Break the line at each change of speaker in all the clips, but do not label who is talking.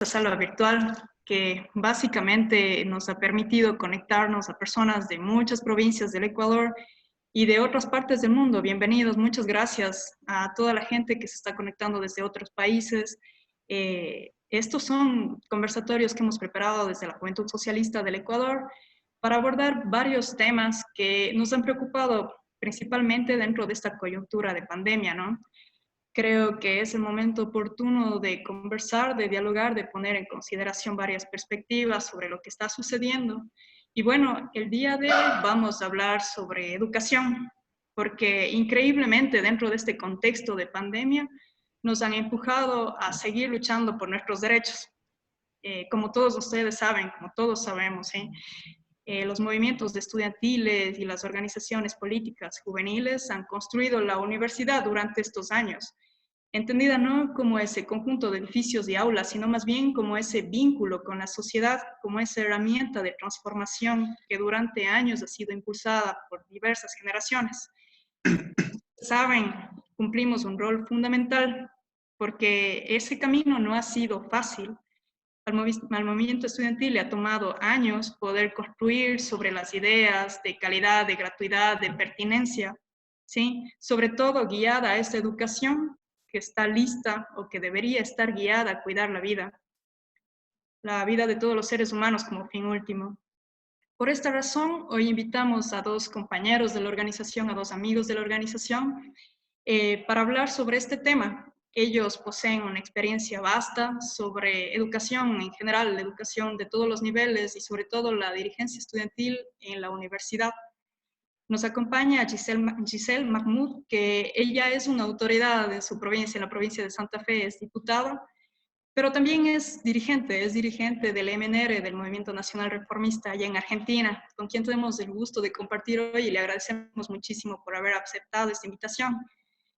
Sala virtual que básicamente nos ha permitido conectarnos a personas de muchas provincias del Ecuador y de otras partes del mundo. Bienvenidos, muchas gracias a toda la gente que se está conectando desde otros países. Estos son conversatorios que hemos preparado desde la Juventud Socialista del Ecuador para abordar varios temas que nos han preocupado principalmente dentro de esta coyuntura de pandemia, ¿no? Creo que es el momento oportuno de conversar, de dialogar, de poner en consideración varias perspectivas sobre lo que está sucediendo. Y bueno, el día de hoy vamos a hablar sobre educación, porque increíblemente dentro de este contexto de pandemia nos han empujado a seguir luchando por nuestros derechos. Como todos ustedes saben, como todos sabemos, ¿sí? Los movimientos estudiantiles y las organizaciones políticas juveniles han construido la universidad durante estos años, entendida no como ese conjunto de edificios y aulas, sino más bien como ese vínculo con la sociedad, como esa herramienta de transformación que durante años ha sido impulsada por diversas generaciones. Saben, cumplimos un rol fundamental porque ese camino no ha sido fácil. Al movimiento estudiantil le ha tomado años poder construir sobre las ideas de calidad, de gratuidad, de pertinencia, ¿sí? Sobre todo guiada a esta educación que está lista o que debería estar guiada a cuidar la vida de todos los seres humanos como fin último. Por esta razón, hoy invitamos a dos compañeros de la organización, a dos amigos de la organización, para hablar sobre este tema. Ellos poseen una experiencia vasta sobre educación en general, la educación de todos los niveles y sobre todo la dirigencia estudiantil en la universidad. Nos acompaña Giselle Mahmoud, que ella es una autoridad de su provincia, en la provincia de Santa Fe, es diputada, pero también es dirigente del MNR, del Movimiento Nacional Reformista, allá en Argentina, con quien tenemos el gusto de compartir hoy y le agradecemos muchísimo por haber aceptado esta invitación.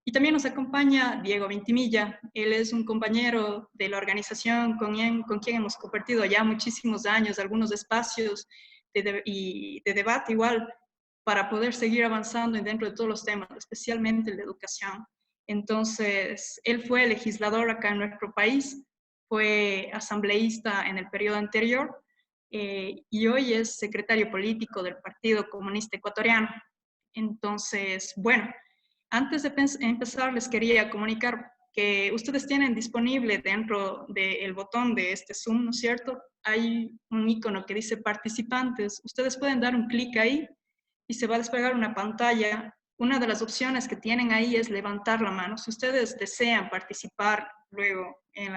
Y también nos acompaña Diego Vintimilla. Él es un compañero de la organización con quien hemos compartido ya muchísimos años algunos espacios de debate igual para poder seguir avanzando dentro de todos los temas, especialmente el de educación. Entonces, él fue legislador acá en nuestro país, fue asambleísta en el periodo anterior y hoy es secretario político del Partido Comunista Ecuatoriano. Entonces, bueno, antes de empezar, les quería comunicar que ustedes tienen disponible dentro del botón de este Zoom, ¿no es cierto? Hay un icono que dice participantes. Ustedes pueden dar un clic ahí y se va a desplegar una pantalla. Una de las opciones que tienen ahí es levantar la mano. Si ustedes desean participar luego en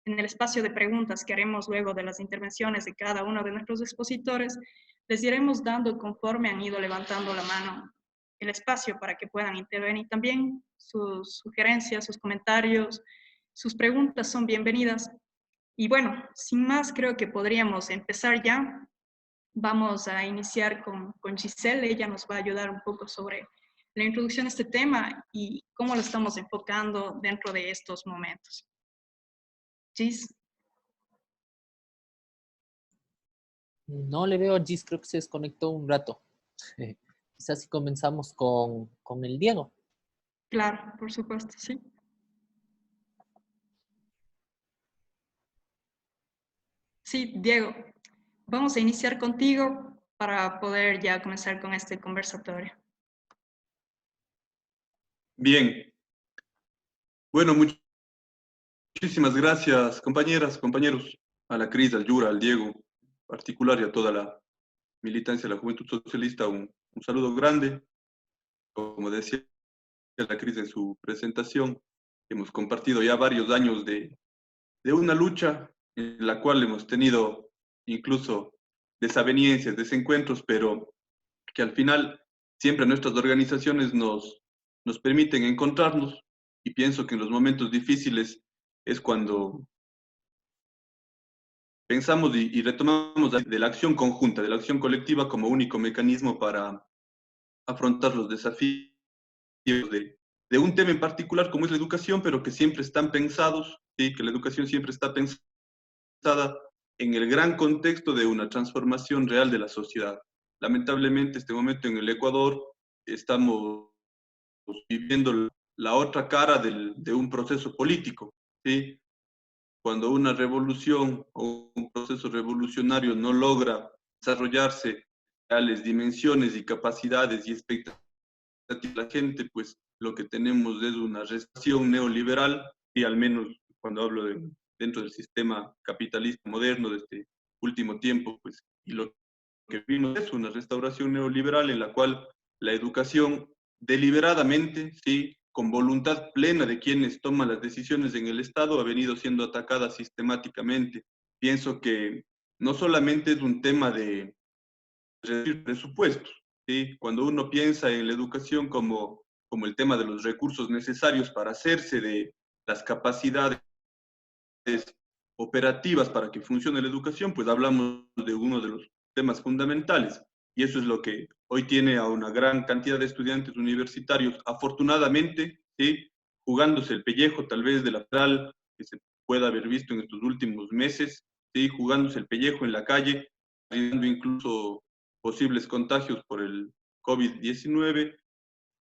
el espacio de preguntas que haremos luego de las intervenciones de cada uno de nuestros expositores, les iremos dando conforme han ido levantando la mano el espacio para que puedan intervenir también. Sus sugerencias, sus comentarios, sus preguntas son bienvenidas. Y bueno, sin más, creo que podríamos empezar ya. Vamos a iniciar con Giselle. Ella nos va a ayudar un poco sobre la introducción de este tema y cómo lo estamos enfocando dentro de estos momentos. Gis.
No le veo a Gis, creo que se desconectó un rato. Quizás si comenzamos con el Diego.
Claro, por supuesto, sí. Sí, Diego, vamos a iniciar contigo para poder ya comenzar con este conversatorio.
Bien. Bueno, muchísimas gracias, compañeras, compañeros, a la Cris, al Yura, al Diego, en particular y a toda la militancia de la Juventud Socialista, un saludo grande. Como decía la Cris en su presentación, hemos compartido ya varios años de una lucha en la cual hemos tenido incluso desavenencias, desencuentros, pero que al final siempre nuestras organizaciones nos permiten encontrarnos, y pienso que en los momentos difíciles es cuando pensamos y retomamos de la acción conjunta, de la acción colectiva como único mecanismo para afrontar los desafíos de un tema en particular como es la educación, pero que siempre están pensados, ¿sí? Que la educación siempre está pensada en el gran contexto de una transformación real de la sociedad. Lamentablemente, este momento en el Ecuador estamos viviendo la otra cara de un proceso político, ¿sí? cuando una revolución o un proceso revolucionario no logra desarrollarse a tales dimensiones y capacidades y expectativas de la gente, pues lo que tenemos es una recesión neoliberal, y al menos cuando hablo dentro del sistema capitalista moderno de este último tiempo, pues, y lo que vimos es una restauración neoliberal en la cual la educación deliberadamente, sí, con voluntad plena de quienes toman las decisiones en el Estado, ha venido siendo atacada sistemáticamente. Pienso que no solamente es un tema de reducir presupuestos, ¿sí? Cuando uno piensa en la educación como el tema de los recursos necesarios para hacerse de las capacidades operativas para que funcione la educación, pues hablamos de uno de los temas fundamentales. Y eso es lo que hoy tiene a una gran cantidad de estudiantes universitarios, afortunadamente, ¿sí? Jugándose el pellejo tal vez de la tal que se pueda haber visto en estos últimos meses, ¿sí? Jugándose el pellejo en la calle, arriesgando incluso posibles contagios por el COVID-19,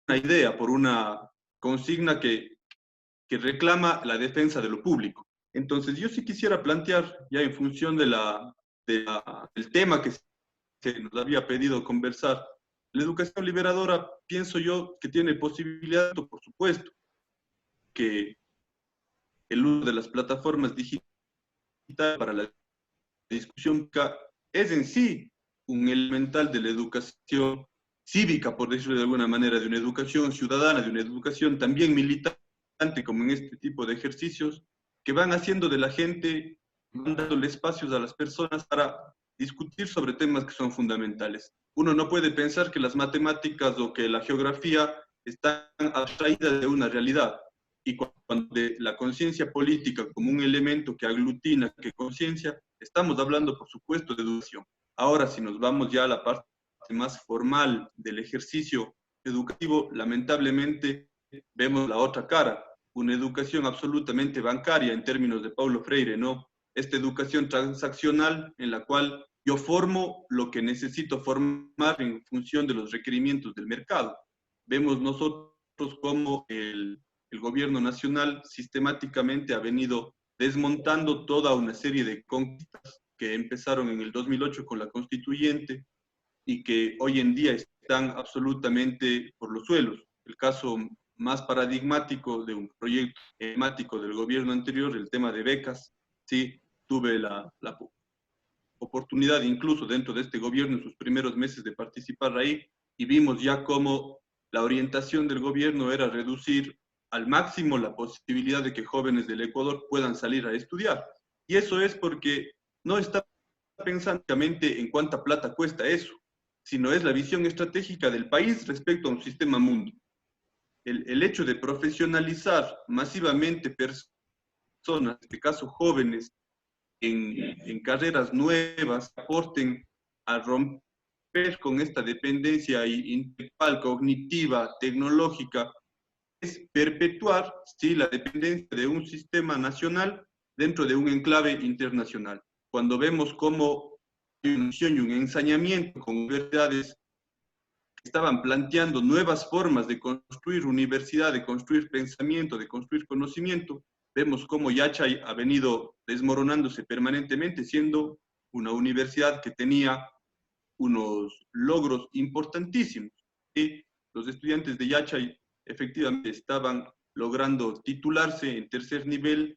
una idea, por una consigna que reclama la defensa de lo público. Entonces, yo sí quisiera plantear, ya en función del tema que se nos había pedido conversar, la educación liberadora, pienso yo que tiene posibilidad, por supuesto, que el uso de las plataformas digitales para la discusión es en sí un elemental de la educación cívica, por decirlo de alguna manera, de una educación ciudadana, de una educación también militante, como en este tipo de ejercicios, que van haciendo de la gente, van dándole espacios a las personas para discutir sobre temas que son fundamentales. Uno no puede pensar que las matemáticas o que la geografía están abstraídas de una realidad. Y cuando de la conciencia política como un elemento que aglutina, que conciencia, estamos hablando, por supuesto, de educación. Ahora, si nos vamos ya a la parte más formal del ejercicio educativo, lamentablemente vemos la otra cara, una educación absolutamente bancaria en términos de Paulo Freire, ¿no? Esta educación transaccional en la cual yo formo lo que necesito formar en función de los requerimientos del mercado. Vemos nosotros cómo el gobierno nacional sistemáticamente ha venido desmontando toda una serie de conquistas que empezaron en el 2008 con la constituyente y que hoy en día están absolutamente por los suelos. El caso más paradigmático de un proyecto emblemático del gobierno anterior, el tema de becas, sí, tuve la oportunidad incluso dentro de este gobierno en sus primeros meses de participar ahí y vimos ya cómo la orientación del gobierno era reducir al máximo la posibilidad de que jóvenes del Ecuador puedan salir a estudiar. Y eso es porque no está pensando en cuánta plata cuesta eso, sino es la visión estratégica del país respecto a un sistema mundo. El hecho de profesionalizar masivamente personas, en este caso jóvenes, en carreras nuevas que aporten a romper con esta dependencia intelectual, cognitiva, tecnológica, es perpetuar, ¿sí?, la dependencia de un sistema nacional dentro de un enclave internacional. Cuando vemos cómo hay una y un ensañamiento con universidades que estaban planteando nuevas formas de construir universidad, de construir pensamiento, de construir conocimiento, vemos cómo Yachay ha venido desmoronándose permanentemente, siendo una universidad que tenía unos logros importantísimos. Y los estudiantes de Yachay efectivamente estaban logrando titularse en tercer nivel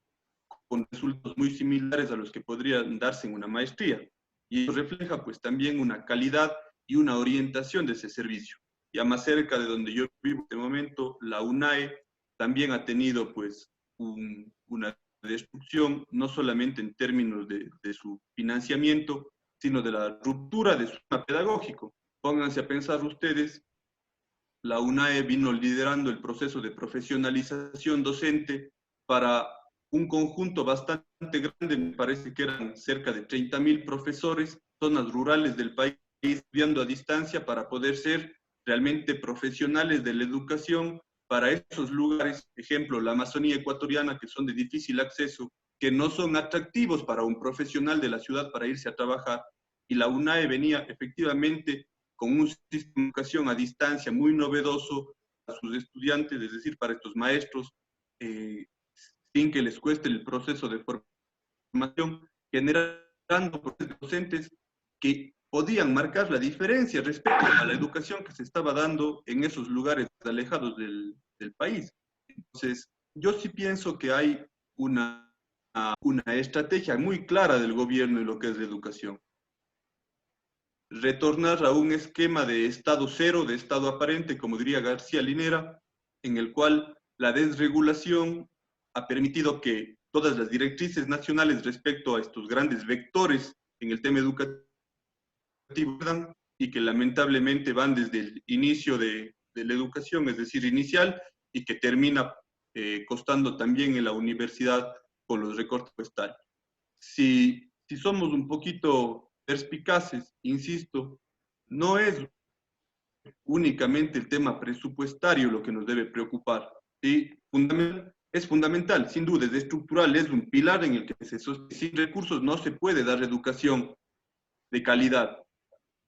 con resultados muy similares a los que podrían darse en una maestría. Y eso refleja pues también una calidad y una orientación de ese servicio. Ya más cerca de donde yo vivo en este momento, la UNAE también ha tenido pues una destrucción, no solamente en términos de su financiamiento, sino de la ruptura de su sistema pedagógico. Pónganse a pensar ustedes, la UNAE vino liderando el proceso de profesionalización docente para un conjunto bastante grande, me parece que eran cerca de 30.000 profesores, zonas rurales del país, estudiando a distancia para poder ser realmente profesionales de la educación para esos lugares, ejemplo, la Amazonía ecuatoriana, que son de difícil acceso, que no son atractivos para un profesional de la ciudad para irse a trabajar. Y la UNAE venía efectivamente con un sistema de educación a distancia muy novedoso para sus estudiantes, es decir, para estos maestros, sin que les cueste el proceso de formación formación, generando procesos docentes que podían marcar la diferencia respecto a la educación que se estaba dando en esos lugares alejados del país. Entonces, yo sí pienso que hay una estrategia muy clara del gobierno en lo que es la educación. Retornar a un esquema de estado cero, de estado aparente, como diría García Linera, en el cual la desregulación ha permitido que todas las directrices nacionales respecto a estos grandes vectores en el tema educativo y que lamentablemente van desde el inicio de la educación, es decir, inicial, y que termina costando también en la universidad con los recortes presupuestarios. Si somos un poquito perspicaces, insisto, no es únicamente el tema presupuestario lo que nos debe preocupar, ¿sí? Es fundamental, sin duda, es estructural, es un pilar en el que sin recursos no se puede dar educación de calidad.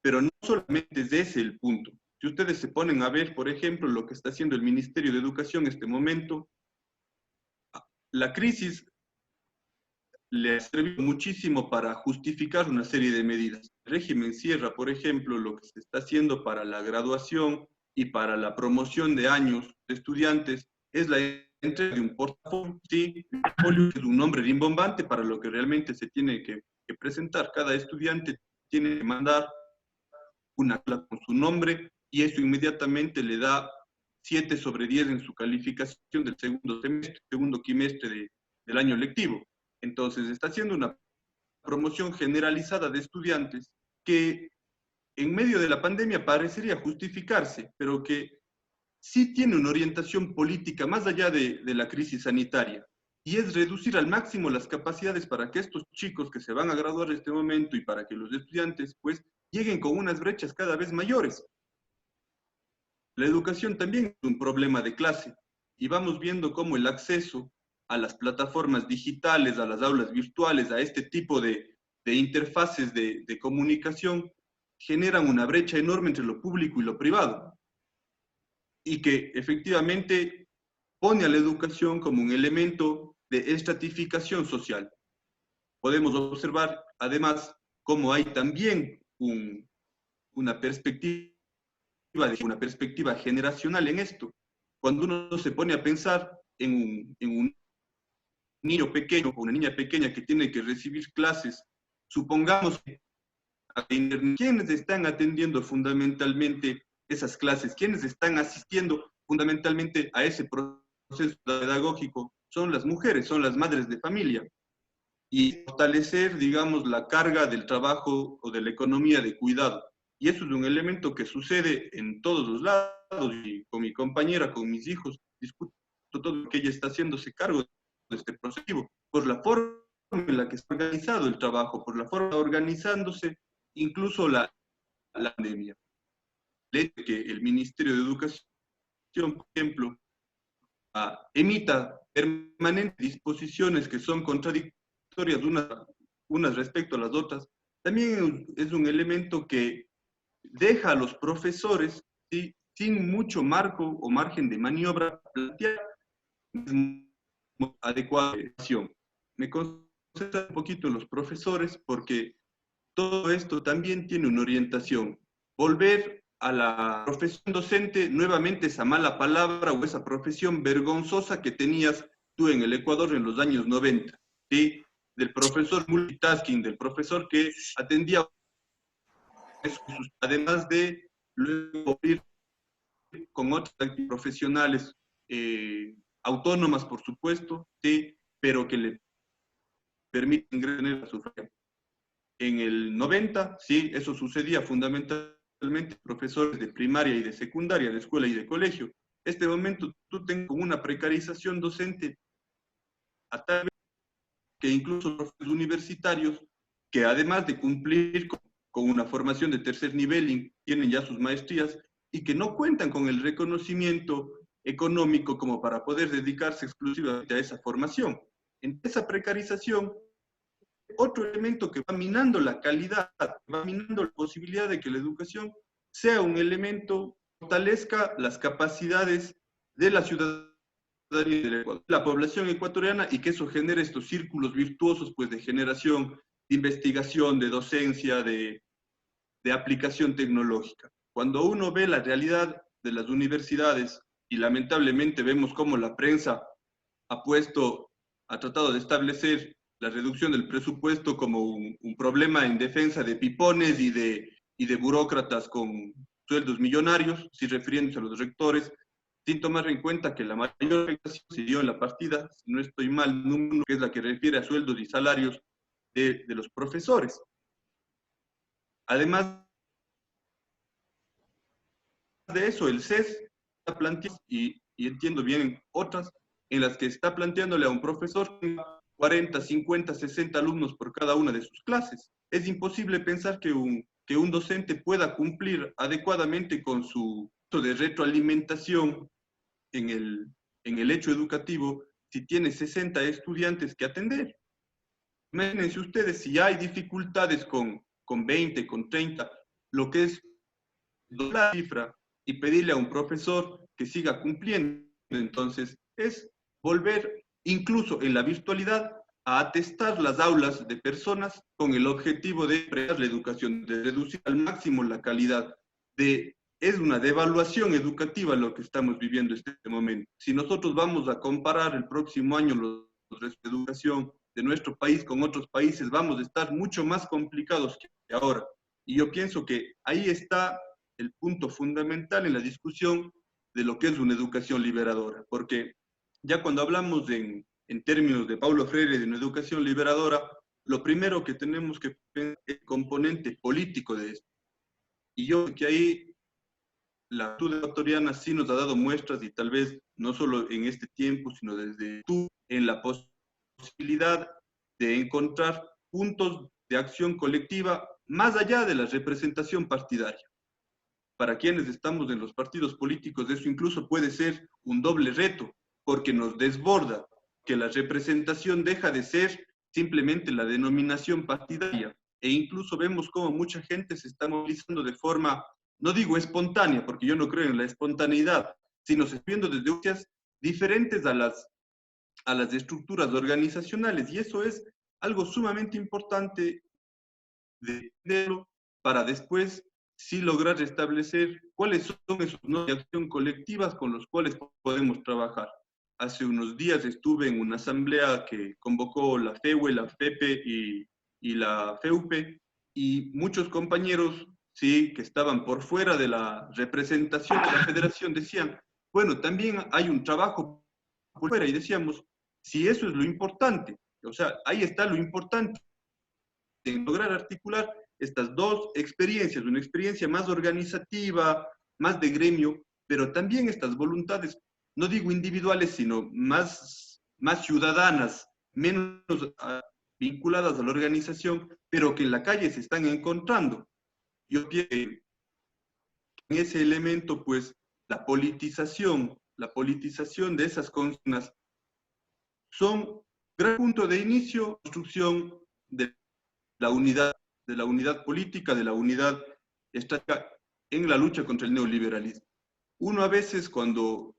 Pero no solamente es ese el punto. Si ustedes se ponen a ver, por ejemplo, lo que está haciendo el Ministerio de Educación en este momento, la crisis le ha servido muchísimo para justificar una serie de medidas. El régimen cierra, por ejemplo, lo que se está haciendo para la graduación y para la promoción de años de estudiantes, es la entrega de un portafolio, sí, un portafolio que es un nombre rimbombante para lo que realmente se tiene que presentar. Cada estudiante tiene que mandar una clase con su nombre y eso inmediatamente le da 7 sobre 10 en su calificación del segundo quimestre del año lectivo. Entonces, está haciendo una promoción generalizada de estudiantes que en medio de la pandemia parecería justificarse, pero que sí tiene una orientación política más allá de la crisis sanitaria, y es reducir al máximo las capacidades para que estos chicos que se van a graduar en este momento y para que los estudiantes pues lleguen con unas brechas cada vez mayores. La educación también es un problema de clase y vamos viendo cómo el acceso a las plataformas digitales, a las aulas virtuales, a este tipo de interfaces de comunicación, generan una brecha enorme entre lo público y lo privado y que efectivamente pone a la educación como un elemento de estratificación social. Podemos observar además cómo hay también una perspectiva generacional en esto. Cuando uno se pone a pensar en un niño pequeño o una niña pequeña que tiene que recibir clases, supongamos que ¿quiénes están atendiendo fundamentalmente esas clases? ¿Quiénes están asistiendo fundamentalmente a ese proceso pedagógico? Son las mujeres, son las madres de familia. Y fortalecer, digamos, la carga del trabajo o de la economía de cuidado. Y eso es un elemento que sucede en todos los lados, y con mi compañera, con mis hijos, discuto todo lo que ella está haciéndose cargo de este proceso, por la forma en la que está organizado el trabajo, por la forma organizándose incluso la pandemia. El hecho de que el Ministerio de Educación, por ejemplo, emita permanentes disposiciones que son contradictorias unas respecto a las otras, también es un elemento que deja a los profesores, ¿sí?, sin mucho marco o margen de maniobra plantear adecuada educación. Me concentro un poquito en los profesores porque todo esto también tiene una orientación. Volver a la profesión docente, nuevamente esa mala palabra o esa profesión vergonzosa que tenías tú en el Ecuador en los años 90, ¿sí? Del profesor multitasking, del profesor que atendía, además de luego ir con otras actividades profesionales autónomas, por supuesto, ¿sí?, pero que le permiten ingresar a su familia. En el 90, sí, eso sucedía fundamentalmente profesores de primaria y de secundaria, de escuela y de colegio. Este momento tú tengo una precarización docente a tal vez que incluso los universitarios, que además de cumplir con una formación de tercer nivel, tienen ya sus maestrías y que no cuentan con el reconocimiento económico como para poder dedicarse exclusivamente a esa formación. En esa precarización, otro elemento que va minando la calidad, va minando la posibilidad de que la educación sea un elemento que fortalezca las capacidades de la ciudadanía del Ecuador, la población ecuatoriana, y que eso genere estos círculos virtuosos pues, de generación, de investigación, de docencia, de aplicación tecnológica. Cuando uno ve la realidad de las universidades, y lamentablemente vemos cómo la prensa ha tratado de establecer la reducción del presupuesto como un problema en defensa de pipones y de burócratas con sueldos millonarios, si refiriéndose a los rectores, sin tomar en cuenta que la mayor afectación se dio en la partida, si no estoy mal, número uno, que es la que refiere a sueldos y salarios de los profesores. Además de eso, el CES está planteando, y entiendo bien otras, en las que está planteándole a un profesor 40, 50, 60 alumnos por cada una de sus clases. Es imposible pensar que un docente pueda cumplir adecuadamente con su de retroalimentación en el hecho educativo si tiene 60 estudiantes que atender. Imagínense ustedes si hay dificultades con 20, con 30, lo que es la cifra y pedirle a un profesor que siga cumpliendo. Entonces, es volver, incluso en la virtualidad, a atestar las aulas de personas con el objetivo de mejorar la educación, de reducir al máximo la calidad. Es una devaluación educativa lo que estamos viviendo en este momento. Si nosotros vamos a comparar el próximo año los de educación de nuestro país con otros países, vamos a estar mucho más complicados que ahora. Y yo pienso que ahí está el punto fundamental en la discusión de lo que es una educación liberadora, porque ya cuando hablamos en términos de Paulo Freire de una educación liberadora, lo primero que tenemos que pensar es el componente político de esto. Y yo creo que ahí la actitud ecuatoriana sí nos ha dado muestras, y tal vez no solo en este tiempo, sino desde en la posibilidad de encontrar puntos de acción colectiva más allá de la representación partidaria. Para quienes estamos en los partidos políticos, eso incluso puede ser un doble reto, porque nos desborda, que la representación deja de ser simplemente la denominación partidaria, e incluso vemos cómo mucha gente se está movilizando de forma, no digo espontánea, porque yo no creo en la espontaneidad, sino se está viendo desde muchas diferentes a las estructuras organizacionales, y eso es algo sumamente importante de entenderlo para después sí lograr establecer cuáles son esos normas de acción colectivas con los cuales podemos trabajar. Hace unos días estuve en una asamblea que convocó la FEUE, la FEPE y la FEUPE, y muchos compañeros sí, que estaban por fuera de la representación de la federación decían, bueno, también hay un trabajo por fuera, y decíamos, si eso es lo importante, o sea, ahí está lo importante, en lograr articular estas dos experiencias, una experiencia más organizativa, más de gremio, pero también estas voluntades, no digo individuales, sino más ciudadanas, menos vinculadas a la organización, pero que en la calle se están encontrando. Yo pienso que en ese elemento, pues, la politización de esas consignas son gran punto de inicio, construcción de la unidad política, de la unidad estratégica en la lucha contra el neoliberalismo. Uno a veces cuando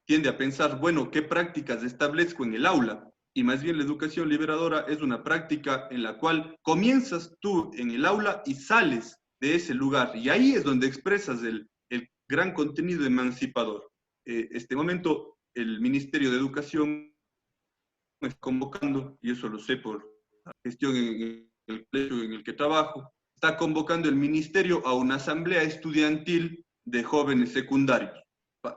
tiende a pensar, bueno, ¿qué prácticas establezco en el aula? Y más bien la educación liberadora es una práctica en la cual comienzas tú en el aula y sales de ese lugar. Y ahí es donde expresas el gran contenido emancipador. Este momento, el Ministerio de Educación está convocando, y eso lo sé por la gestión en el colegio en el que trabajo, está convocando el ministerio a una asamblea estudiantil de jóvenes secundarios.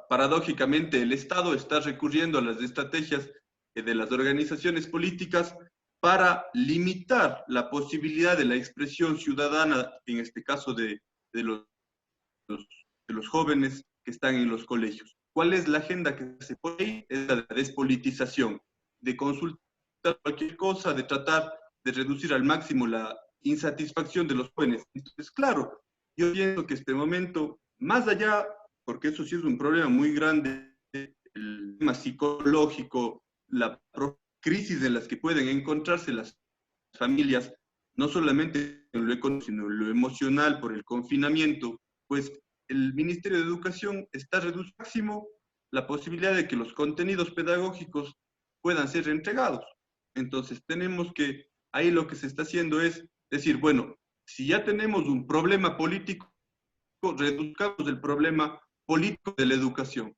Paradójicamente, el Estado está recurriendo a las estrategias de las organizaciones políticas para limitar la posibilidad de la expresión ciudadana, en este caso de los jóvenes que están en los colegios. ¿Cuál es la agenda que se pone ahí? Es la de despolitización, de consultar cualquier cosa, de tratar de reducir al máximo la insatisfacción de los jóvenes. Entonces, claro, yo pienso que este momento, más allá, porque eso sí es un problema muy grande, el tema psicológico, la crisis en las que pueden encontrarse las familias, no solamente en lo económico, sino en lo emocional por el confinamiento, pues el Ministerio de Educación está reduciendo al máximo la posibilidad de que los contenidos pedagógicos puedan ser entregados. Entonces tenemos que, ahí lo que se está haciendo es decir, bueno, si ya tenemos un problema político, reduzcamos el problema político de la educación.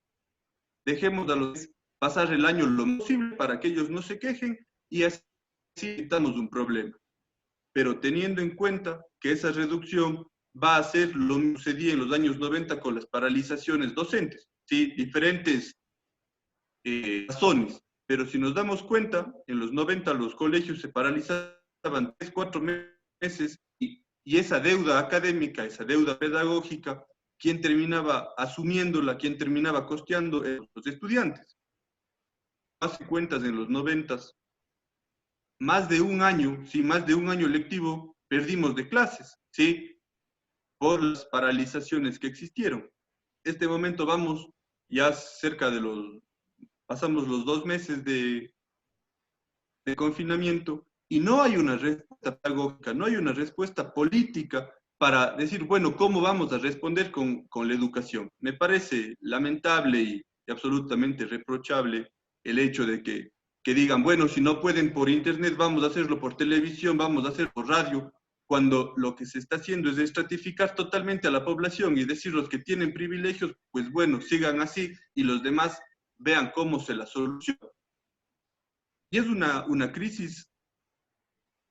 Dejemos a los pasar el año lo posible para que ellos no se quejen y así evitamos un problema. Pero teniendo en cuenta que esa reducción va a ser lo que sucedía en los años 90 con las paralizaciones docentes, ¿sí? Diferentes razones. Pero si nos damos cuenta, en los 90 los colegios se paralizaban 3, 4 meses y esa deuda académica, esa deuda pedagógica, ¿quién terminaba asumiéndola, quién terminaba costeando? Los estudiantes. Hace cuentas en los 90, más de un año, sí, más de un año lectivo perdimos de clases, ¿sí? Por las paralizaciones que existieron. Este momento vamos ya cerca de pasamos los 2 meses de confinamiento y no hay una respuesta pedagógica, no hay una respuesta política para decir, bueno, ¿cómo vamos a responder con la educación? Me parece lamentable y absolutamente reprochable el hecho de que digan, bueno, si no pueden por internet, vamos a hacerlo por televisión, vamos a hacerlo por radio, cuando lo que se está haciendo es estratificar totalmente a la población y decir los que tienen privilegios, pues bueno, sigan así y los demás vean cómo se la soluciona. Y es una crisis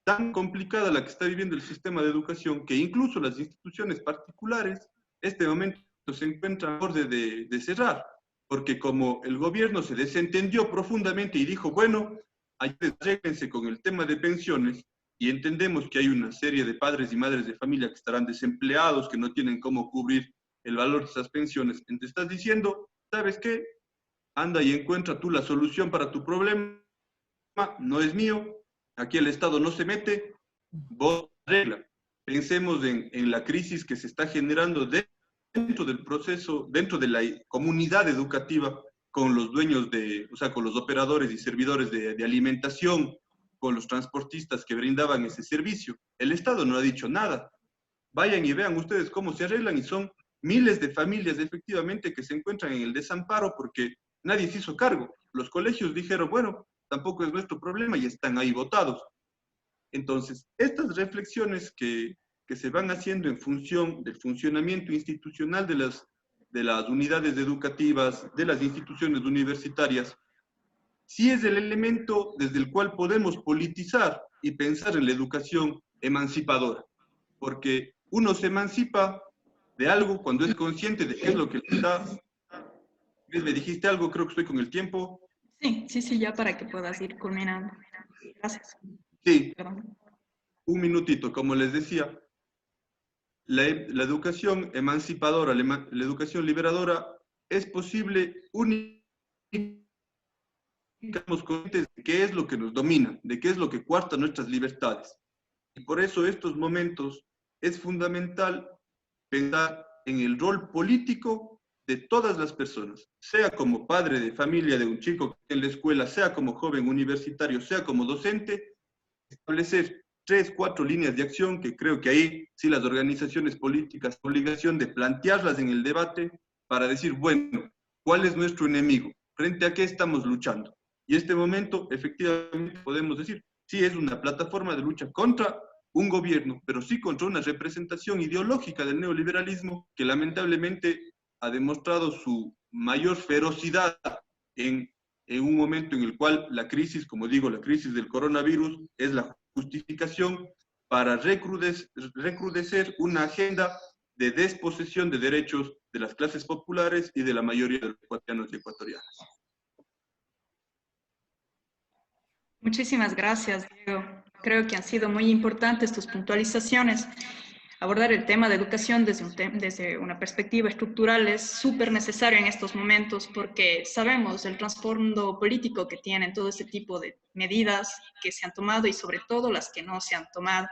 tan complicada la que está viviendo el sistema de educación que incluso las instituciones particulares, este momento se encuentran a borde de cerrar, porque como el gobierno se desentendió profundamente y dijo, bueno, arréglense con el tema de pensiones, y entendemos que hay una serie de padres y madres de familia que estarán desempleados, que no tienen cómo cubrir el valor de esas pensiones, entonces estás diciendo, ¿sabes qué? Anda y encuentra tú la solución para tu problema, no es mío, aquí el Estado no se mete, vos arregla. Pensemos en la crisis que se está generando dentro del proceso, dentro de la comunidad educativa, con los dueños o sea, con los operadores y servidores de alimentación, con los transportistas que brindaban ese servicio. El Estado no ha dicho nada. Vayan y vean ustedes cómo se arreglan y son miles de familias efectivamente que se encuentran en el desamparo porque nadie se hizo cargo. Los colegios dijeron, bueno, tampoco es nuestro problema y están ahí votados. Entonces, estas reflexiones que se van haciendo en función del funcionamiento institucional de las unidades educativas, de las instituciones universitarias, sí es el elemento desde el cual podemos politizar y pensar en la educación emancipadora, porque uno se emancipa de algo cuando es consciente de qué es lo que está. Me dijiste algo, creo que estoy con el tiempo.
Sí, ya para que puedas ir culminando. Gracias.
Sí,
Perdón.
un minutito, como les decía, la educación emancipadora, la educación liberadora es posible únicamente conscientes de qué es lo que nos domina, de qué es lo que coarta nuestras libertades. Y por eso estos momentos es fundamental pensar en el rol político de todas las personas, sea como padre de familia de un chico en la escuela, sea como joven universitario, sea como docente, establecer 3, 4 líneas de acción que creo que ahí sí las organizaciones políticas tienen obligación de plantearlas en el debate para decir, bueno, ¿cuál es nuestro enemigo? ¿Frente a qué estamos luchando? Y este momento, efectivamente, podemos decir, sí es una plataforma de lucha contra un gobierno, pero sí contra una representación ideológica del neoliberalismo que lamentablemente ha demostrado su mayor ferocidad en un momento en el cual la crisis, como digo, la crisis del coronavirus es la justificación para recrudecer una agenda de desposesión de derechos de las clases populares y de la mayoría de los ecuatorianos y ecuatorianas.
Muchísimas gracias, Diego. Creo que han sido muy importantes tus puntualizaciones. Abordar el tema de educación desde una perspectiva estructural es súper necesario en estos momentos porque sabemos el trasfondo político que tienen todo este tipo de medidas que se han tomado y sobre todo las que no se han tomado.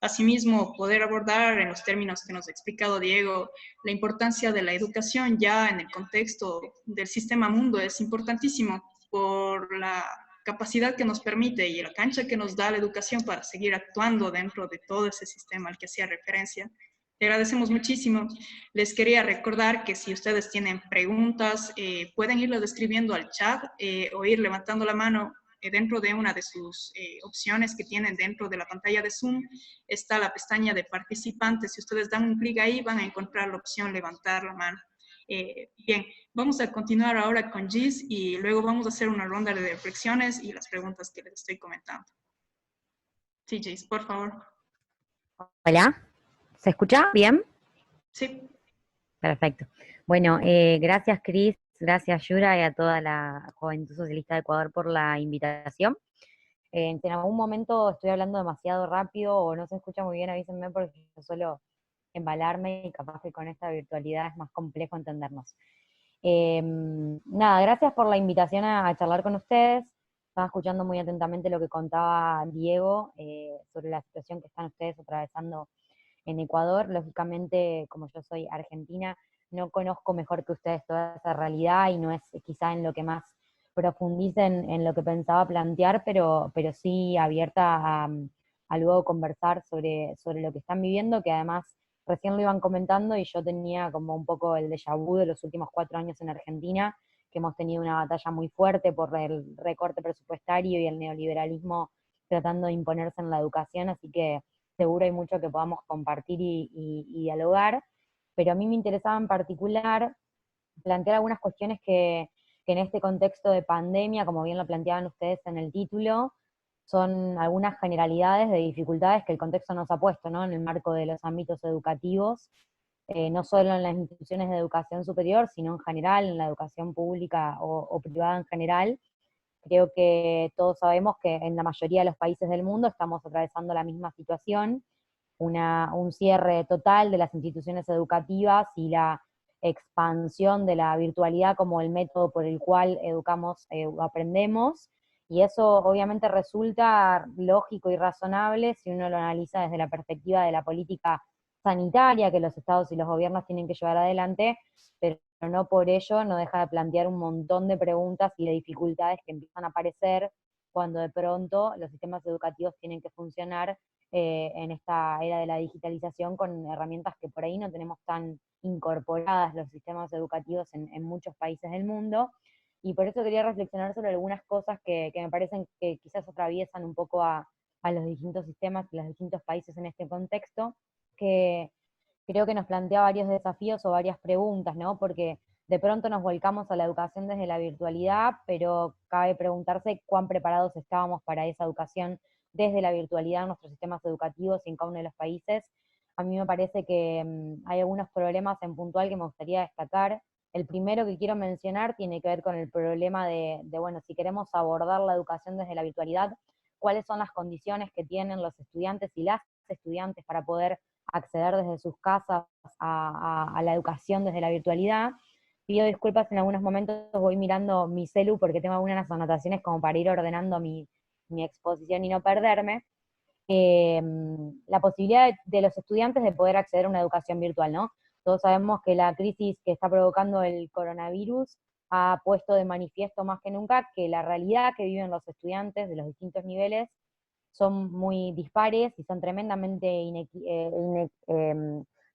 Asimismo, poder abordar en los términos que nos ha explicado Diego la importancia de la educación ya en el contexto del sistema mundo es importantísimo por la capacidad que nos permite y la cancha que nos da la educación para seguir actuando dentro de todo ese sistema al que hacía referencia. Le agradecemos muchísimo. Les quería recordar que si ustedes tienen preguntas, pueden irlas escribiendo al chat o ir levantando la mano dentro de una de sus opciones que tienen dentro de la pantalla de Zoom. Está la pestaña de participantes. Si ustedes dan un clic ahí, van a encontrar la opción levantar la mano. Bien, vamos a continuar ahora con Gis y luego vamos a hacer una ronda de reflexiones y las preguntas que les estoy comentando. Sí, Gis, por favor.
Hola, ¿se escucha bien?
Sí.
Perfecto. Bueno, gracias Cris, gracias Yura y a toda la Juventud Socialista de Ecuador por la invitación. Si en algún momento estoy hablando demasiado rápido o no se escucha muy bien, avísenme porque yo suelo embalarme y capaz que con esta virtualidad es más complejo entendernos. Nada, gracias por la invitación a charlar con ustedes. Estaba escuchando muy atentamente lo que contaba Diego sobre la situación que están ustedes atravesando en Ecuador. Lógicamente, como yo soy argentina, no conozco mejor que ustedes toda esa realidad y no es quizá en lo que más profundicen en lo que pensaba plantear, pero sí abierta a luego conversar sobre lo que están viviendo, que además recién lo iban comentando y yo tenía como un poco el déjà vu de los últimos 4 años en Argentina, que hemos tenido una batalla muy fuerte por el recorte presupuestario y el neoliberalismo tratando de imponerse en la educación, así que seguro hay mucho que podamos compartir y dialogar, pero a mí me interesaba en particular plantear algunas cuestiones que en este contexto de pandemia, como bien lo planteaban ustedes en el título, son algunas generalidades de dificultades que el contexto nos ha puesto, ¿no? En el marco de los ámbitos educativos, no solo en las instituciones de educación superior, sino en general, en la educación pública o privada en general. Creo que todos sabemos que en la mayoría de los países del mundo estamos atravesando la misma situación, un cierre total de las instituciones educativas y la expansión de la virtualidad como el método por el cual educamos o aprendemos, y eso obviamente resulta lógico y razonable si uno lo analiza desde la perspectiva de la política sanitaria que los estados y los gobiernos tienen que llevar adelante, pero no por ello no deja de plantear un montón de preguntas y de dificultades que empiezan a aparecer cuando de pronto los sistemas educativos tienen que funcionar en esta era de la digitalización con herramientas que por ahí no tenemos tan incorporadas los sistemas educativos en muchos países del mundo. Y por eso quería reflexionar sobre algunas cosas que me parecen que quizás atraviesan un poco a los distintos sistemas y los distintos países en este contexto, que creo que nos plantea varios desafíos o varias preguntas, ¿no? Porque de pronto nos volcamos a la educación desde la virtualidad, pero cabe preguntarse cuán preparados estábamos para esa educación desde la virtualidad en nuestros sistemas educativos y en cada uno de los países. A mí me parece que hay algunos problemas en puntual que me gustaría destacar. El primero que quiero mencionar tiene que ver con el problema bueno, si queremos abordar la educación desde la virtualidad, cuáles son las condiciones que tienen los estudiantes y las estudiantes para poder acceder desde sus casas a la educación desde la virtualidad. Pido disculpas, en algunos momentos voy mirando mi celu porque tengo algunas anotaciones como para ir ordenando mi exposición y no perderme. La posibilidad de los estudiantes de poder acceder a una educación virtual, ¿no? Todos sabemos que la crisis que está provocando el coronavirus ha puesto de manifiesto más que nunca que la realidad que viven los estudiantes de los distintos niveles son muy dispares y son tremendamente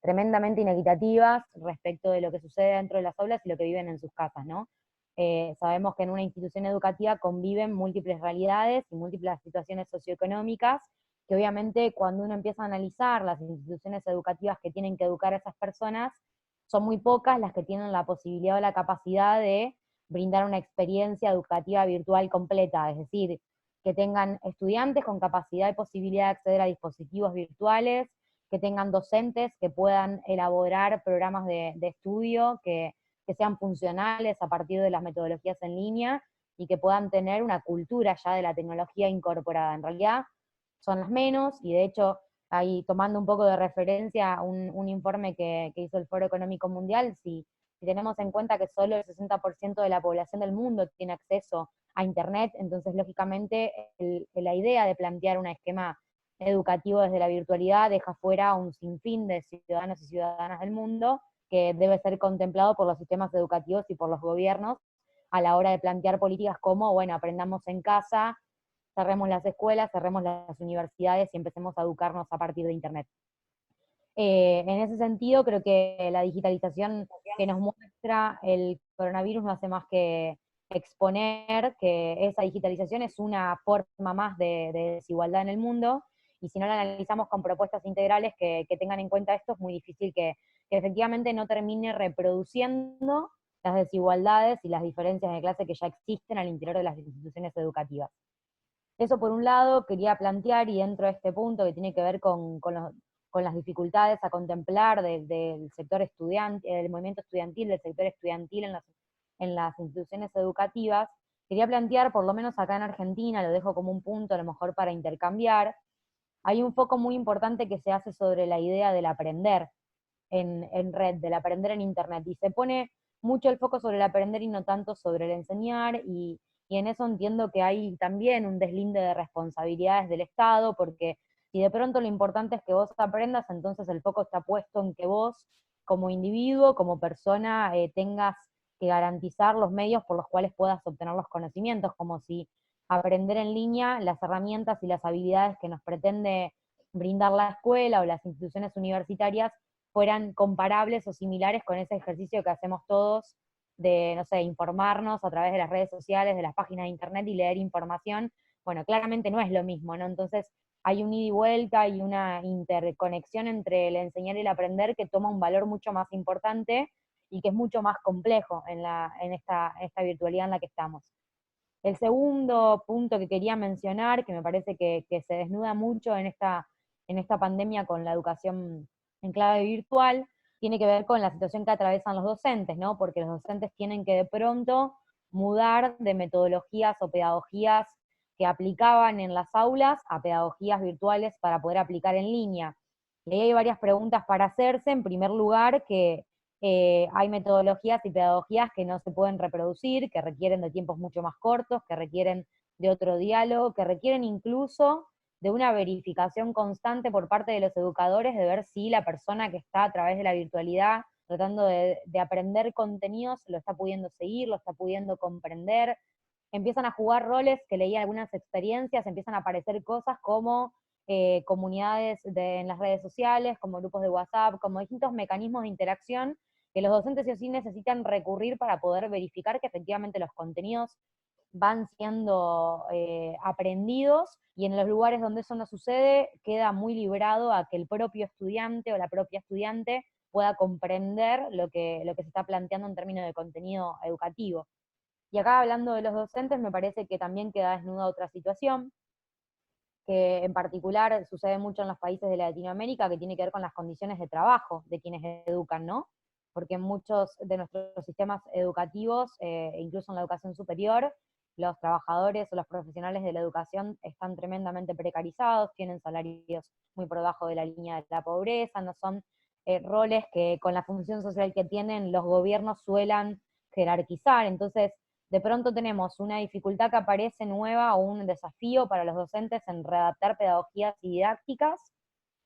tremendamente inequitativas respecto de lo que sucede dentro de las aulas y lo que viven en sus casas, ¿no? Sabemos que en una institución educativa conviven múltiples realidades y múltiples situaciones socioeconómicas, que obviamente cuando uno empieza a analizar las instituciones educativas que tienen que educar a esas personas, son muy pocas las que tienen la posibilidad o la capacidad de brindar una experiencia educativa virtual completa, es decir, que tengan estudiantes con capacidad y posibilidad de acceder a dispositivos virtuales, que tengan docentes que puedan elaborar programas de estudio que sean funcionales a partir de las metodologías en línea y que puedan tener una cultura ya de la tecnología incorporada. En realidad son las menos, y de hecho, ahí tomando un poco de referencia un informe que hizo el Foro Económico Mundial, si tenemos en cuenta que solo el 60% de la población del mundo tiene acceso a Internet, entonces lógicamente la idea de plantear un esquema educativo desde la virtualidad deja fuera un sinfín de ciudadanos y ciudadanas del mundo que debe ser contemplado por los sistemas educativos y por los gobiernos a la hora de plantear políticas como, bueno, aprendamos en casa, cerremos las escuelas, cerremos las universidades y empecemos a educarnos a partir de Internet. En ese sentido, creo que la digitalización que nos muestra el coronavirus no hace más que exponer que esa digitalización es una forma más de desigualdad en el mundo, y si no la analizamos con propuestas integrales que tengan en cuenta esto, es muy difícil que efectivamente no termine reproduciendo las desigualdades y las diferencias de clase que ya existen al interior de las instituciones educativas. Eso por un lado quería plantear, y dentro de este punto que tiene que ver con las dificultades a contemplar del sector estudiante, del movimiento estudiantil, del sector estudiantil en las instituciones educativas, quería plantear, por lo menos acá en Argentina, lo dejo como un punto a lo mejor para intercambiar, hay un foco muy importante que se hace sobre la idea del aprender en red, del aprender en internet, y se pone mucho el foco sobre el aprender y no tanto sobre el enseñar, y en eso entiendo que hay también un deslinde de responsabilidades del Estado, porque si de pronto lo importante es que vos aprendas, entonces el foco está puesto en que vos, como individuo, como persona, tengas que garantizar los medios por los cuales puedas obtener los conocimientos, como si aprender en línea, las herramientas y las habilidades que nos pretende brindar la escuela o las instituciones universitarias fueran comparables o similares con ese ejercicio que hacemos todos de, no sé, informarnos a través de las redes sociales, de las páginas de internet y leer información. Bueno, claramente no es lo mismo, ¿no? Entonces hay un ida y vuelta y una interconexión entre el enseñar y el aprender que toma un valor mucho más importante y que es mucho más complejo en esta virtualidad en la que estamos. El segundo punto que quería mencionar, que me parece que se desnuda mucho en esta pandemia con la educación en clave virtual, tiene que ver con la situación que atraviesan los docentes, ¿no? Porque los docentes tienen que de pronto mudar de metodologías o pedagogías que aplicaban en las aulas a pedagogías virtuales para poder aplicar en línea. Y ahí hay varias preguntas para hacerse. En primer lugar, que hay metodologías y pedagogías que no se pueden reproducir, que requieren de tiempos mucho más cortos, que requieren de otro diálogo, que requieren incluso de una verificación constante por parte de los educadores de ver si la persona que está a través de la virtualidad tratando de aprender contenidos lo está pudiendo seguir, lo está pudiendo comprender. Empiezan a jugar roles que leí algunas experiencias, empiezan a aparecer cosas como comunidades en las redes sociales, como grupos de WhatsApp, como distintos mecanismos de interacción que los docentes sí o sí necesitan recurrir para poder verificar que efectivamente los contenidos van siendo aprendidos, y en los lugares donde eso no sucede queda muy librado a que el propio estudiante o la propia estudiante pueda comprender lo que se está planteando en términos de contenido educativo. Y acá hablando de los docentes, me parece que también queda desnuda otra situación, que en particular sucede mucho en los países de Latinoamérica, que tiene que ver con las condiciones de trabajo de quienes educan, ¿no? Porque en muchos de nuestros sistemas educativos, incluso en la educación superior, los trabajadores o los profesionales de la educación están tremendamente precarizados, tienen salarios muy por debajo de la línea de la pobreza, no son roles que con la función social que tienen los gobiernos suelan jerarquizar. Entonces, de pronto tenemos una dificultad que aparece nueva o un desafío para los docentes en readaptar pedagogías y didácticas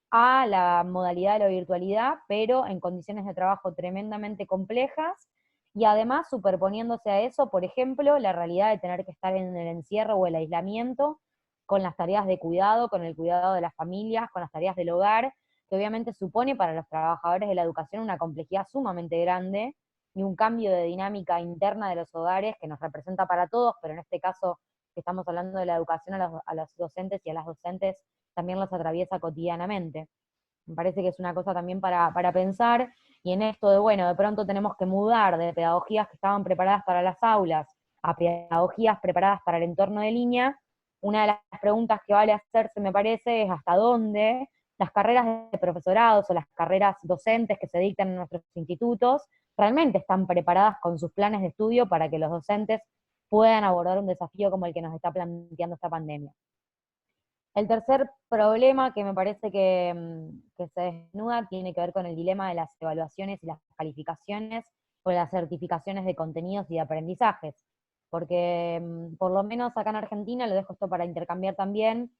a la modalidad de la virtualidad, pero en condiciones de trabajo tremendamente complejas, y además superponiéndose a eso, por ejemplo, la realidad de tener que estar en el encierro o el aislamiento, con las tareas de cuidado, con el cuidado de las familias, con las tareas del hogar, que obviamente supone para los trabajadores de la educación una complejidad sumamente grande, y un cambio de dinámica interna de los hogares que nos representa para todos, pero en este caso que estamos hablando de la educación a los docentes y a las docentes, también los atraviesa cotidianamente. Me parece que es una cosa también para pensar, y en esto de, bueno, de pronto tenemos que mudar de pedagogías que estaban preparadas para las aulas a pedagogías preparadas para el entorno de línea. Una de las preguntas que vale hacerse, me parece, es hasta dónde las carreras de profesorados o las carreras docentes que se dictan en nuestros institutos realmente están preparadas con sus planes de estudio para que los docentes puedan abordar un desafío como el que nos está planteando esta pandemia. El tercer problema que me parece que se desnuda tiene que ver con el dilema de las evaluaciones y las calificaciones o las certificaciones de contenidos y de aprendizajes. Porque por lo menos acá en Argentina, lo dejo esto para intercambiar también,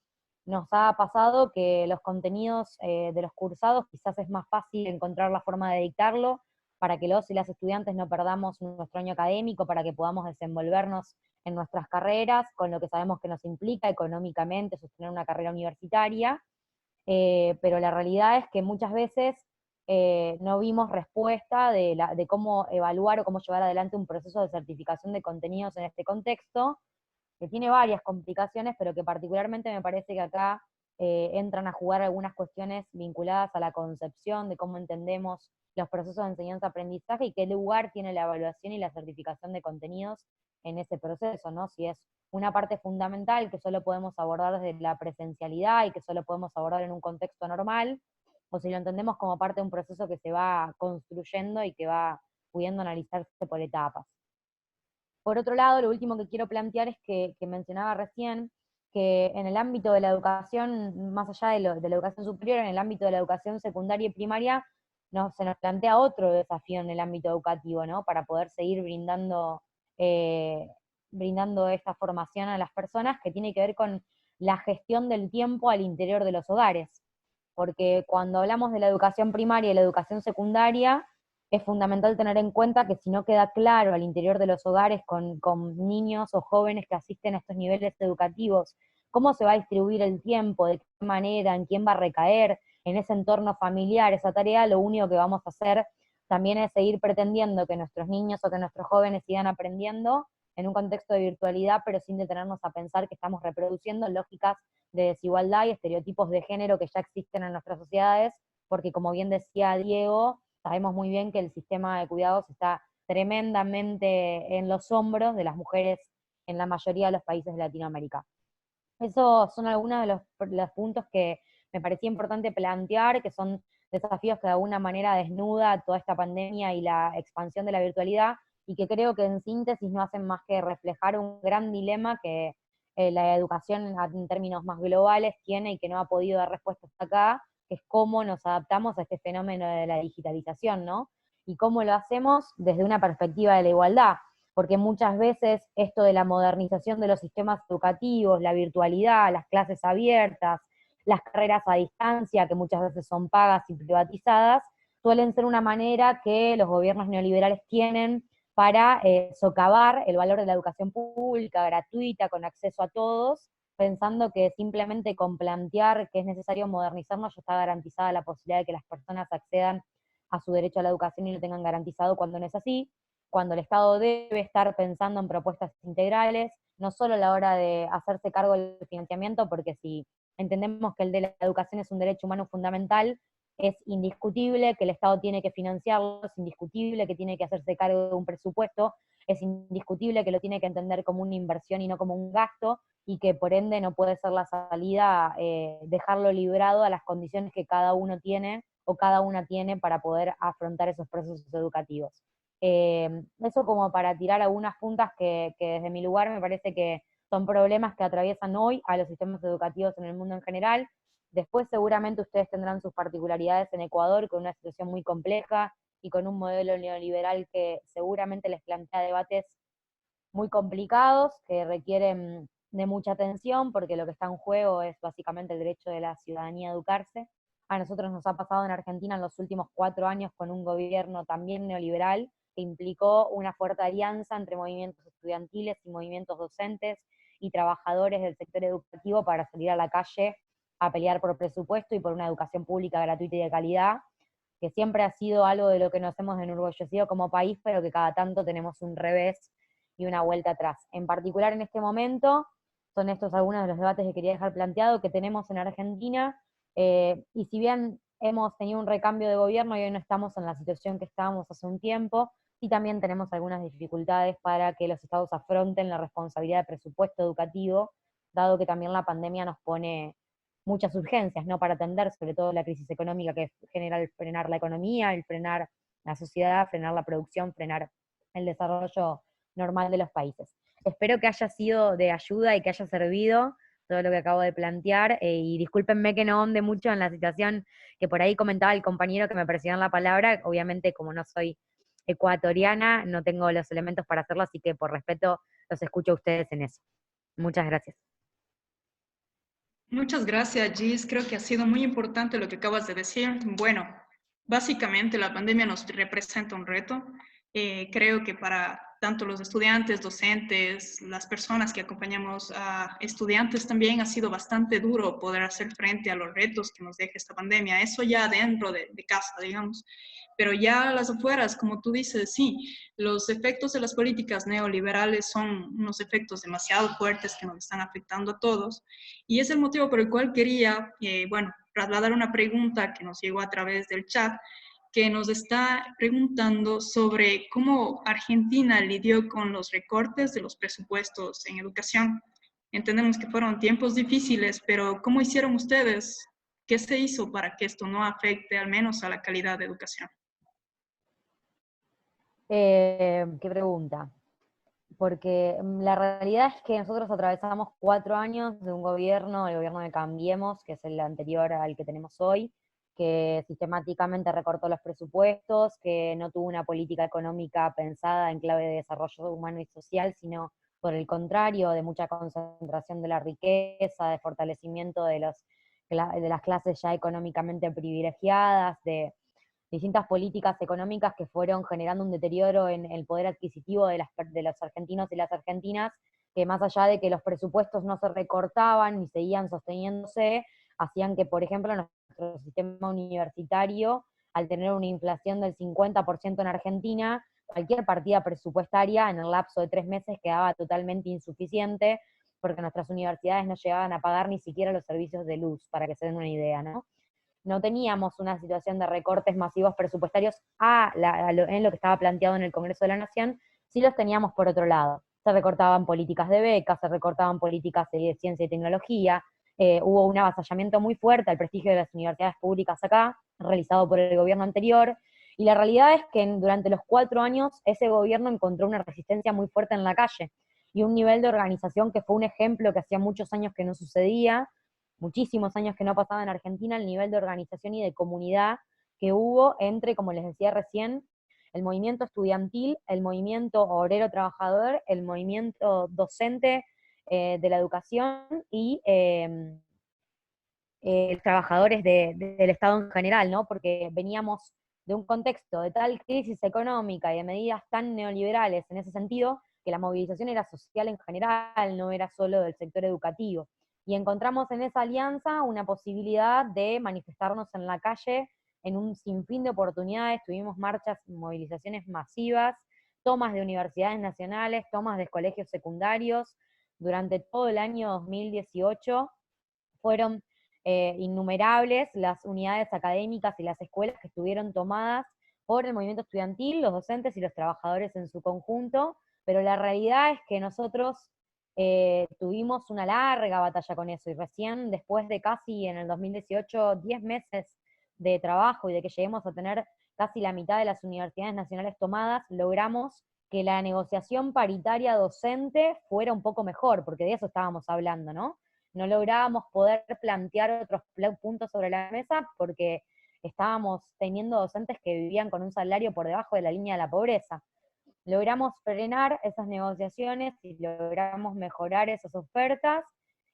nos ha pasado que los contenidos de los cursados quizás es más fácil encontrar la forma de dictarlo para que los y las estudiantes no perdamos nuestro año académico, para que podamos desenvolvernos en nuestras carreras, con lo que sabemos que nos implica económicamente sostener una carrera universitaria, pero la realidad es que muchas veces no vimos respuesta de cómo evaluar o cómo llevar adelante un proceso de certificación de contenidos en este contexto, que tiene varias complicaciones, pero que particularmente me parece que acá entran a jugar algunas cuestiones vinculadas a la concepción de cómo entendemos los procesos de enseñanza-aprendizaje y qué lugar tiene la evaluación y la certificación de contenidos en ese proceso, ¿no? Si es una parte fundamental que solo podemos abordar desde la presencialidad y que solo podemos abordar en un contexto normal, o si lo entendemos como parte de un proceso que se va construyendo y que va pudiendo analizarse por etapas. Por otro lado, lo último que quiero plantear es que mencionaba recién, que en el ámbito de la educación, más allá de la educación superior, en el ámbito de la educación secundaria y primaria, se nos plantea otro desafío en el ámbito educativo, ¿no? Para poder seguir brindando esta formación a las personas, que tiene que ver con la gestión del tiempo al interior de los hogares. Porque cuando hablamos de la educación primaria y la educación secundaria, es fundamental tener en cuenta que si no queda claro al interior de los hogares con niños o jóvenes que asisten a estos niveles educativos, cómo se va a distribuir el tiempo, de qué manera, en quién va a recaer, en ese entorno familiar, esa tarea, lo único que vamos a hacer también es seguir pretendiendo que nuestros niños o que nuestros jóvenes sigan aprendiendo en un contexto de virtualidad, pero sin detenernos a pensar que estamos reproduciendo lógicas de desigualdad y estereotipos de género que ya existen en nuestras sociedades, porque como bien decía Diego, sabemos muy bien que el sistema de cuidados está tremendamente en los hombros de las mujeres en la mayoría de los países de Latinoamérica. Esos son algunos de los puntos que me parecía importante plantear, que son desafíos que de alguna manera desnuda toda esta pandemia y la expansión de la virtualidad, y que creo que en síntesis no hacen más que reflejar un gran dilema que la educación en términos más globales tiene y que no ha podido dar respuesta hasta acá, que es cómo nos adaptamos a este fenómeno de la digitalización, ¿no? Y cómo lo hacemos desde una perspectiva de la igualdad, porque muchas veces esto de la modernización de los sistemas educativos, la virtualidad, las clases abiertas, las carreras a distancia, que muchas veces son pagas y privatizadas, suelen ser una manera que los gobiernos neoliberales tienen para socavar el valor de la educación pública, gratuita, con acceso a todos, pensando que simplemente con plantear que es necesario modernizarnos ya está garantizada la posibilidad de que las personas accedan a su derecho a la educación y lo tengan garantizado, cuando no es así, cuando el Estado debe estar pensando en propuestas integrales, no solo a la hora de hacerse cargo del financiamiento, porque si entendemos que el de la educación es un derecho humano fundamental, es indiscutible que el Estado tiene que financiarlo, es indiscutible que tiene que hacerse cargo de un presupuesto, es indiscutible que lo tiene que entender como una inversión y no como un gasto, y que por ende no puede ser la salida dejarlo librado a las condiciones que cada uno tiene o cada una tiene para poder afrontar esos procesos educativos. Eso como para tirar algunas puntas que desde mi lugar me parece que son problemas que atraviesan hoy a los sistemas educativos en el mundo en general. Después seguramente ustedes tendrán sus particularidades en Ecuador, con una situación muy compleja y con un modelo neoliberal que seguramente les plantea debates muy complicados, que requieren de mucha atención, porque lo que está en juego es básicamente el derecho de la ciudadanía a educarse. A nosotros nos ha pasado en Argentina en los últimos 4 años con un gobierno también neoliberal, que implicó una fuerte alianza entre movimientos estudiantiles y movimientos docentes y trabajadores del sector educativo para salir a la calle a pelear por presupuesto y por una educación pública gratuita y de calidad, que siempre ha sido algo de lo que nos hemos enorgullecido como país, pero que cada tanto tenemos un revés y una vuelta atrás. En particular en este momento, son estos algunos de los debates que quería dejar planteado que tenemos en Argentina, y si bien hemos tenido un recambio de gobierno y hoy no estamos en la situación que estábamos hace un tiempo, sí también tenemos algunas dificultades para que los estados afronten la responsabilidad de presupuesto educativo, dado que también la pandemia nos pone muchas urgencias, ¿no? Para atender sobre todo la crisis económica que genera el frenar la economía, el frenar la sociedad, frenar la producción, frenar el desarrollo normal de los países. Espero que haya sido de ayuda y que haya servido todo lo que acabo de plantear, y discúlpenme que no honde mucho en la situación que por ahí comentaba el compañero que me presionó la palabra. Obviamente, como no soy ecuatoriana, no tengo los elementos para hacerlo, así que por respeto los escucho a ustedes en eso. Muchas gracias.
Muchas gracias, Gis. Creo que ha sido muy importante lo que acabas de decir. Bueno, básicamente la pandemia nos representa un reto. Creo que para tanto los estudiantes, docentes, las personas que acompañamos a estudiantes también ha sido bastante duro poder hacer frente a los retos que nos deja esta pandemia. Eso ya dentro de casa, digamos. Pero ya a las afueras, como tú dices, sí, los efectos de las políticas neoliberales son unos efectos demasiado fuertes que nos están afectando a todos. Y es el motivo por el cual quería, bueno, trasladar una pregunta que nos llegó a través del chat, que nos está preguntando sobre cómo Argentina lidió con los recortes de los presupuestos en educación. Entendemos que fueron tiempos difíciles, pero ¿cómo hicieron ustedes? ¿Qué se hizo para que esto no afecte al menos a la calidad de educación?
Qué pregunta. Porque la realidad es que nosotros atravesamos 4 años de un gobierno, el gobierno de Cambiemos, que es el anterior al que tenemos hoy, que sistemáticamente recortó los presupuestos, que no tuvo una política económica pensada en clave de desarrollo humano y social, sino por el contrario, de mucha concentración de la riqueza, de fortalecimiento de las clases ya económicamente privilegiadas, de distintas políticas económicas que fueron generando un deterioro en el poder adquisitivo de los argentinos y las argentinas, que más allá de que los presupuestos no se recortaban ni seguían sosteniéndose, hacían que, por ejemplo, nuestro sistema universitario, al tener una inflación del 50% en Argentina, cualquier partida presupuestaria en el lapso de 3 meses quedaba totalmente insuficiente, porque nuestras universidades no llegaban a pagar ni siquiera los servicios de luz, para que se den una idea, ¿no? No teníamos una situación de recortes masivos presupuestarios en lo que estaba planteado en el Congreso de la Nación, sí los teníamos por otro lado. Se recortaban políticas de becas, se recortaban políticas de ciencia y tecnología, hubo un avasallamiento muy fuerte al prestigio de las universidades públicas acá, realizado por el gobierno anterior, y la realidad es que durante los 4 años ese gobierno encontró una resistencia muy fuerte en la calle, y un nivel de organización que fue un ejemplo que hacía muchos años que no sucedía, muchísimos años que no pasaba en Argentina, el nivel de organización y de comunidad que hubo entre, como les decía recién, el movimiento estudiantil, el movimiento obrero-trabajador, el movimiento docente de la educación y los trabajadores del Estado en general, ¿no? Porque veníamos de un contexto de tal crisis económica y de medidas tan neoliberales en ese sentido, que la movilización era social en general, no era solo del sector educativo. Y encontramos en esa alianza una posibilidad de manifestarnos en la calle en un sinfín de oportunidades. Tuvimos marchas, movilizaciones masivas, tomas de universidades nacionales, tomas de colegios secundarios. Durante todo el año 2018 fueron innumerables las unidades académicas y las escuelas que estuvieron tomadas por el movimiento estudiantil, los docentes y los trabajadores en su conjunto, pero la realidad es que nosotros tuvimos una larga batalla con eso, y recién después de casi en el 2018 10 meses de trabajo y de que lleguemos a tener casi la mitad de las universidades nacionales tomadas, logramos que la negociación paritaria docente fuera un poco mejor, porque de eso estábamos hablando, ¿no? No lográbamos poder plantear otros puntos sobre la mesa porque estábamos teniendo docentes que vivían con un salario por debajo de la línea de la pobreza. Logramos frenar esas negociaciones y logramos mejorar esas ofertas,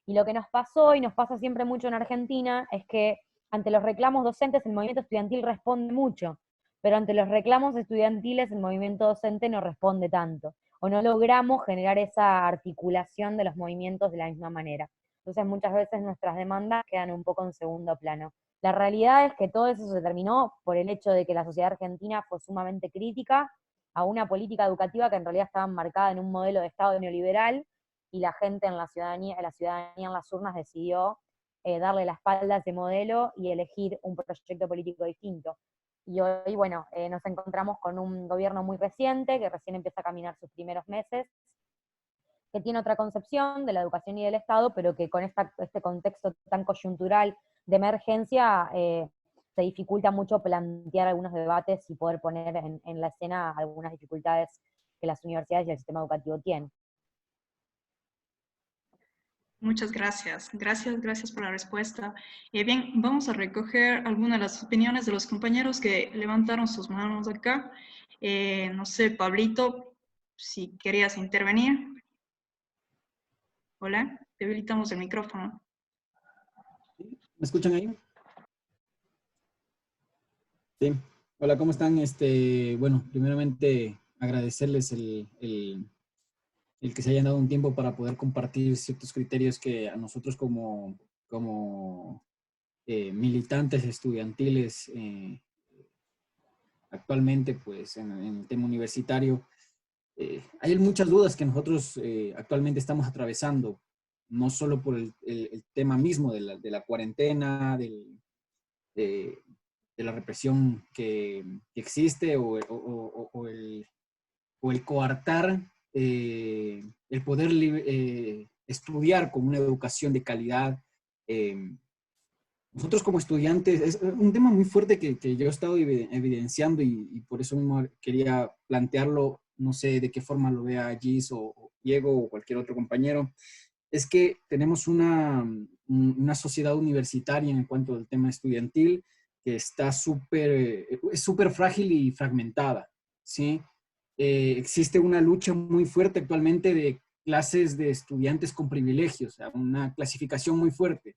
y lo que nos pasó, y nos pasa siempre mucho en Argentina, es que ante los reclamos docentes el movimiento estudiantil responde mucho, pero ante los reclamos estudiantiles el movimiento docente no responde tanto, o no logramos generar esa articulación de los movimientos de la misma manera. Entonces muchas veces nuestras demandas quedan un poco en segundo plano. La realidad es que todo eso se terminó por el hecho de que la sociedad argentina fue sumamente crítica a una política educativa que en realidad estaba marcada en un modelo de Estado neoliberal, y la gente en la ciudadanía en las urnas decidió darle la espalda a ese modelo y elegir un proyecto político distinto. Y hoy, bueno, nos encontramos con un gobierno muy reciente, que recién empieza a caminar sus primeros meses, que tiene otra concepción de la educación y del Estado, pero que con este contexto tan coyuntural de emergencia se dificulta mucho plantear algunos debates y poder poner en la escena algunas dificultades que las universidades y el sistema educativo tienen.
Muchas gracias. Gracias por la respuesta. Bien, vamos a recoger algunas de las opiniones de los compañeros que levantaron sus manos acá. No sé, Pablito, si querías intervenir. Hola, te habilitamos el micrófono.
¿Me escuchan ahí? Sí. Hola, ¿cómo están? Bueno, primeramente agradecerles el que se hayan dado un tiempo para poder compartir ciertos criterios que a nosotros como militantes estudiantiles actualmente, pues en el tema universitario, hay muchas dudas que nosotros actualmente estamos atravesando, no solo por el tema mismo de la cuarentena, de la represión que existe o el coartar el poder estudiar con una educación de calidad. Nosotros como estudiantes, es un tema muy fuerte que yo he estado evidenciando y por eso mismo quería plantearlo, no sé de qué forma lo vea Gis o Diego o cualquier otro compañero, es que tenemos una sociedad universitaria en cuanto al tema estudiantil que está es súper frágil y fragmentada, ¿sí? Existe una lucha muy fuerte actualmente de clases de estudiantes con privilegios, o sea, una clasificación muy fuerte,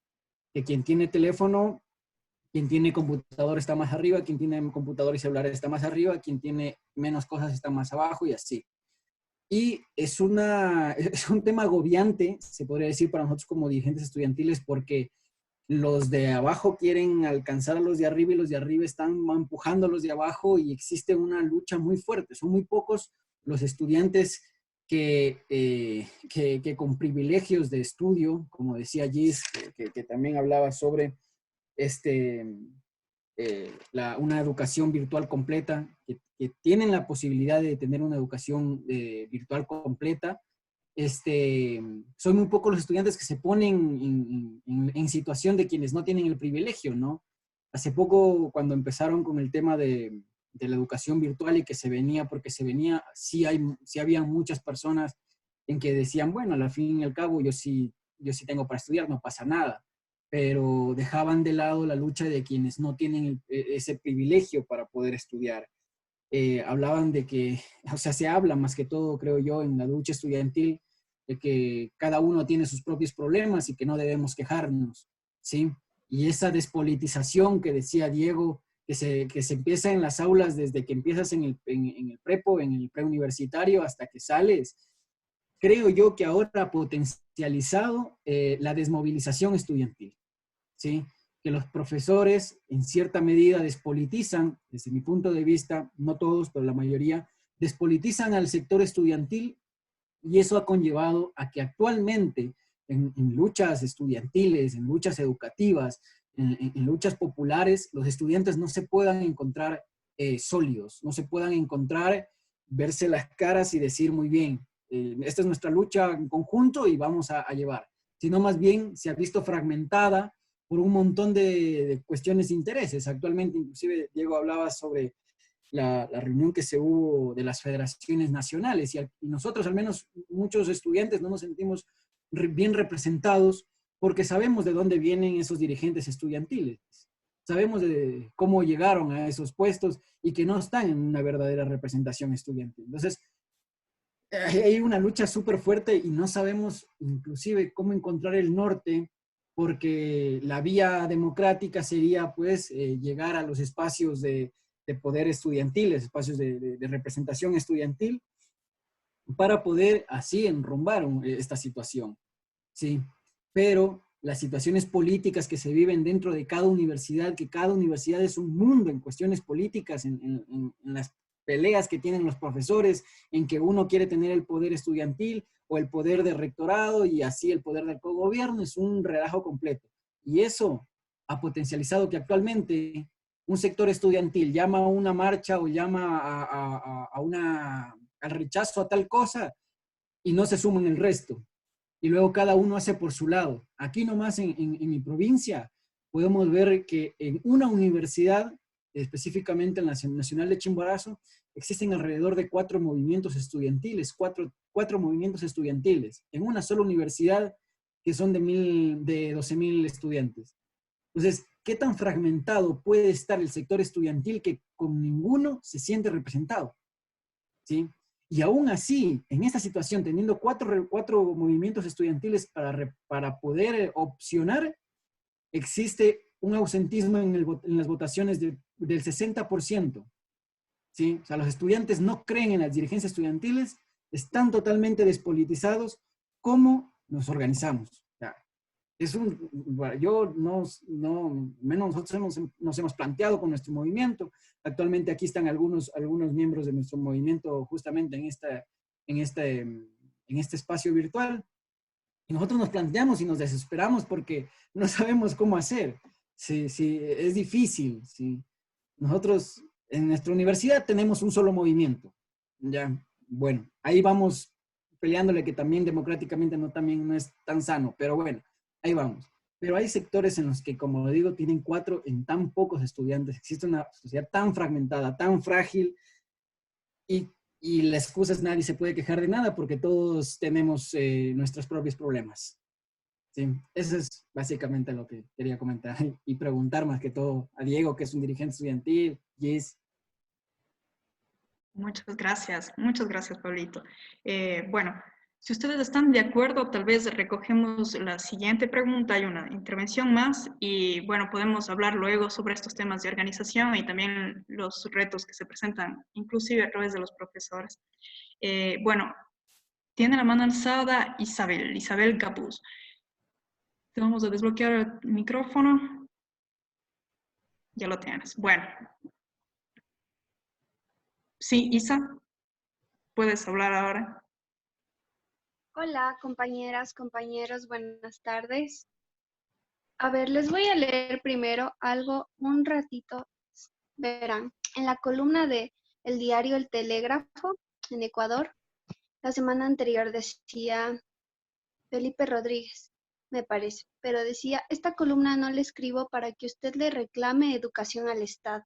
que quien tiene teléfono, quien tiene computador está más arriba, quien tiene computador y celular está más arriba, quien tiene menos cosas está más abajo y así. Y es un tema agobiante, se podría decir, para nosotros como dirigentes estudiantiles, porque los de abajo quieren alcanzar a los de arriba y los de arriba están empujando a los de abajo y existe una lucha muy fuerte. Son muy pocos los estudiantes que con privilegios de estudio, como decía Gis, que también hablaba sobre una educación virtual completa, que tienen la posibilidad de tener una educación virtual completa. Son muy pocos los estudiantes que se ponen en situación de quienes no tienen el privilegio, ¿no? Hace poco, cuando empezaron con el tema de la educación virtual y que se venía, porque se venía, sí había muchas personas en que decían, bueno, al fin y al cabo yo sí tengo para estudiar, no pasa nada, pero dejaban de lado la lucha de quienes no tienen ese privilegio para poder estudiar. Hablaban de que, o sea, se habla más que todo, creo yo, en la lucha estudiantil, de que cada uno tiene sus propios problemas y que no debemos quejarnos, ¿sí? Y esa despolitización que decía Diego, que se empieza en las aulas desde que empiezas en el prepo, en el preuniversitario, hasta que sales, creo yo que ahora ha potencializado la desmovilización estudiantil, ¿sí? Que los profesores en cierta medida despolitizan, desde mi punto de vista, no todos, pero la mayoría, despolitizan al sector estudiantil y eso ha conllevado a que actualmente en luchas estudiantiles, en luchas educativas, en luchas populares, los estudiantes no se puedan encontrar sólidos, no se puedan encontrar, verse las caras y decir muy bien, esta es nuestra lucha en conjunto y vamos a llevar, sino más bien se ha visto fragmentada por un montón de cuestiones de intereses. Actualmente, inclusive, Diego hablaba sobre la reunión que se hubo de las federaciones nacionales y nosotros, al menos muchos estudiantes, no nos sentimos bien representados porque sabemos de dónde vienen esos dirigentes estudiantiles. Sabemos de cómo llegaron a esos puestos y que no están en una verdadera representación estudiantil. Entonces, hay una lucha súper fuerte y no sabemos inclusive cómo encontrar el norte, porque la vía democrática sería pues llegar a los espacios de poder estudiantiles, espacios de representación estudiantil, para poder así enrumbar esta situación, ¿sí? Pero las situaciones políticas que se viven dentro de cada universidad, que cada universidad es un mundo en cuestiones políticas, en las peleas que tienen los profesores, en que uno quiere tener el poder estudiantil o el poder de rectorado y así el poder del cogobierno, es un relajo completo. Y eso ha potencializado que actualmente un sector estudiantil llama a una marcha o llama al rechazo a tal cosa y no se suman el resto. Y luego cada uno hace por su lado. Aquí nomás en mi provincia podemos ver que en una universidad, específicamente en la Nacional de Chimborazo, existen alrededor de 4 movimientos estudiantiles, cuatro movimientos estudiantiles, en una sola universidad que son de 12,000 estudiantes. Entonces, ¿qué tan fragmentado puede estar el sector estudiantil que con ninguno se siente representado? ¿Sí? Y aún así, en esta situación, teniendo cuatro movimientos estudiantiles para poder opcionar, existe un ausentismo en las votaciones del 60%. ¿sí? O sea, los estudiantes no creen en las dirigencias estudiantiles, están totalmente despolitizados. ¿Cómo nos organizamos? O sea, menos nosotros nos hemos planteado con nuestro movimiento. Actualmente aquí están algunos miembros de nuestro movimiento justamente en este espacio virtual. Y nosotros nos planteamos y nos desesperamos porque no sabemos cómo hacer. Sí, sí, es difícil. Sí. Nosotros en nuestra universidad tenemos un solo movimiento. Ya, bueno, ahí vamos peleándole que también democráticamente también no es tan sano, pero bueno, ahí vamos. Pero hay sectores en los que, como digo, tienen 4 en tan pocos estudiantes. Existe una sociedad tan fragmentada, tan frágil, y la excusa es nadie se puede quejar de nada porque todos tenemos nuestros propios problemas. Sí, eso es básicamente lo que quería comentar y preguntar más que todo a Diego, que es un dirigente estudiantil. Yes.
Muchas gracias, Pablito. Bueno, si ustedes están de acuerdo, tal vez recogemos la siguiente pregunta, hay una intervención más y bueno, podemos hablar luego sobre estos temas de organización y también los retos que se presentan, inclusive a través de los profesores. Bueno, tiene la mano alzada Isabel Capuz. Te vamos a desbloquear el micrófono. Ya lo tienes. Bueno. Sí, Isa, puedes hablar ahora.
Hola, compañeras, compañeros, buenas tardes. A ver, les voy a leer primero algo un ratito. Verán, en la columna de el diario El Telégrafo en Ecuador, la semana anterior decía Felipe Rodríguez, me parece, pero decía, esta columna no la escribo para que usted le reclame educación al Estado.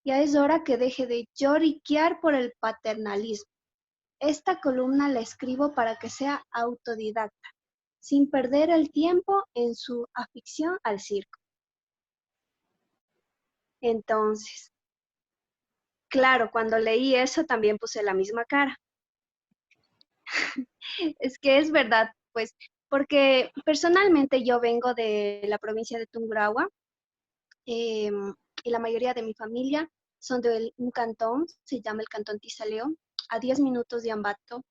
Ya es hora que deje de lloriquear por el paternalismo. Esta columna la escribo para que sea autodidacta, sin perder el tiempo en su afición al circo. Entonces, claro, cuando leí eso también puse la misma cara. Es que es verdad, pues, porque personalmente yo vengo de la provincia de Tungurahua y la mayoría de mi familia son de un cantón, se llama el Cantón Tizaleo, a 10 minutos de Ambato.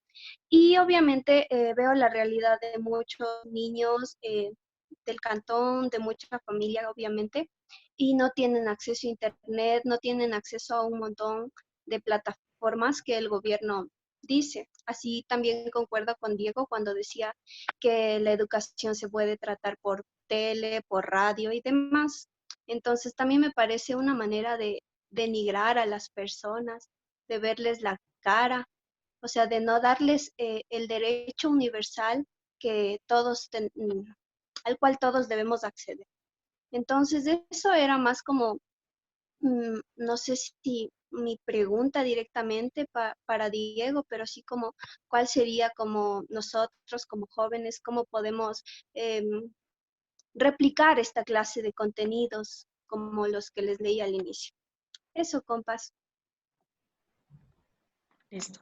Y obviamente veo la realidad de muchos niños del cantón, de mucha familia, obviamente, y no tienen acceso a internet, no tienen acceso a un montón de plataformas que el gobierno dice. Así también concuerdo con Diego cuando decía que la educación se puede tratar por tele, por radio y demás. Entonces también me parece una manera de denigrar a las personas, de verles la cara, o sea, de no darles el derecho universal que al cual todos debemos acceder. Entonces, eso era más como, no sé si mi pregunta directamente para Diego, pero sí como cuál sería como nosotros como jóvenes, cómo podemos replicar esta clase de contenidos como los que les leí al inicio. Eso, compas.
Listo.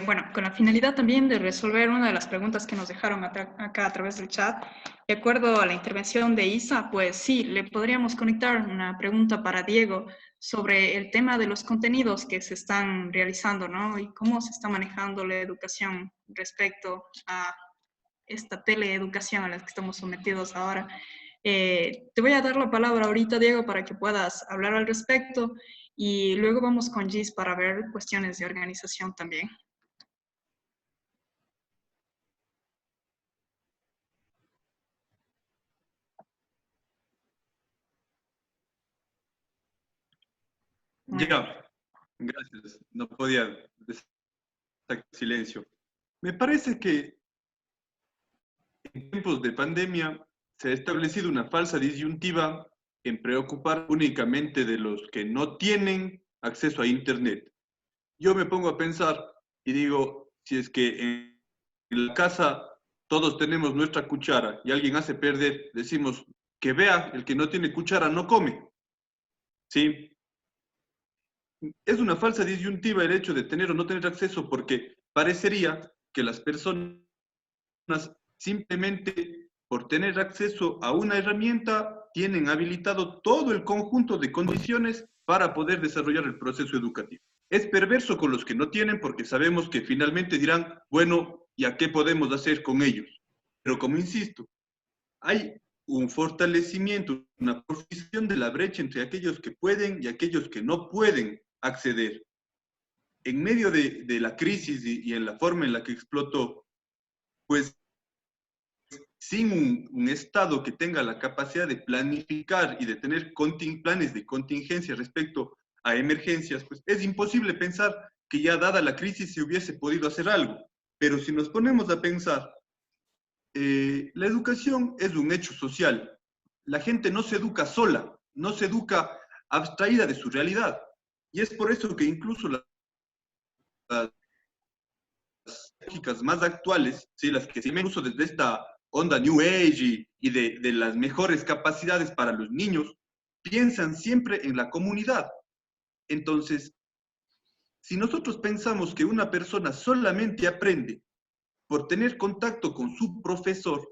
Bueno, con la finalidad también de resolver una de las preguntas que nos dejaron acá a través del chat, de acuerdo a la intervención de Isa, pues sí, le podríamos conectar una pregunta para Diego sobre el tema de los contenidos que se están realizando, ¿no? Y cómo se está manejando la educación respecto a esta teleeducación a la que estamos sometidos ahora. Te voy a dar la palabra ahorita, Diego, para que puedas hablar al respecto y luego vamos con Gis para ver cuestiones de organización también.
Ya, gracias. No podía estar en silencio. Me parece que en tiempos de pandemia se ha establecido una falsa disyuntiva en preocupar únicamente de los que no tienen acceso a Internet. Yo me pongo a pensar y digo, si es que en la casa todos tenemos nuestra cuchara y alguien hace perder, decimos que vea, el que no tiene cuchara no come. ¿Sí? Es una falsa disyuntiva el hecho de tener o no tener acceso porque parecería que las personas simplemente por tener acceso a una herramienta tienen habilitado todo el conjunto de condiciones para poder desarrollar el proceso educativo. Es perverso con los que no tienen porque sabemos que finalmente dirán, bueno, ¿y a qué podemos hacer con ellos? Pero como insisto, hay un fortalecimiento, una profundización de la brecha entre aquellos que pueden y aquellos que no pueden acceder. En medio de la crisis y en la forma en la que explotó, pues sin un Estado que tenga la capacidad de planificar y de tener planes de contingencia respecto a emergencias, pues es imposible pensar que ya dada la crisis se hubiese podido hacer algo. Pero si nos ponemos a pensar, la educación es un hecho social. La gente no se educa sola, no se educa abstraída de su realidad. Y es por eso que incluso las lógicas más actuales, ¿sí? Las que se ven uso desde esta onda New Age y de las mejores capacidades para los niños, piensan siempre en la comunidad. Entonces, si nosotros pensamos que una persona solamente aprende por tener contacto con su profesor,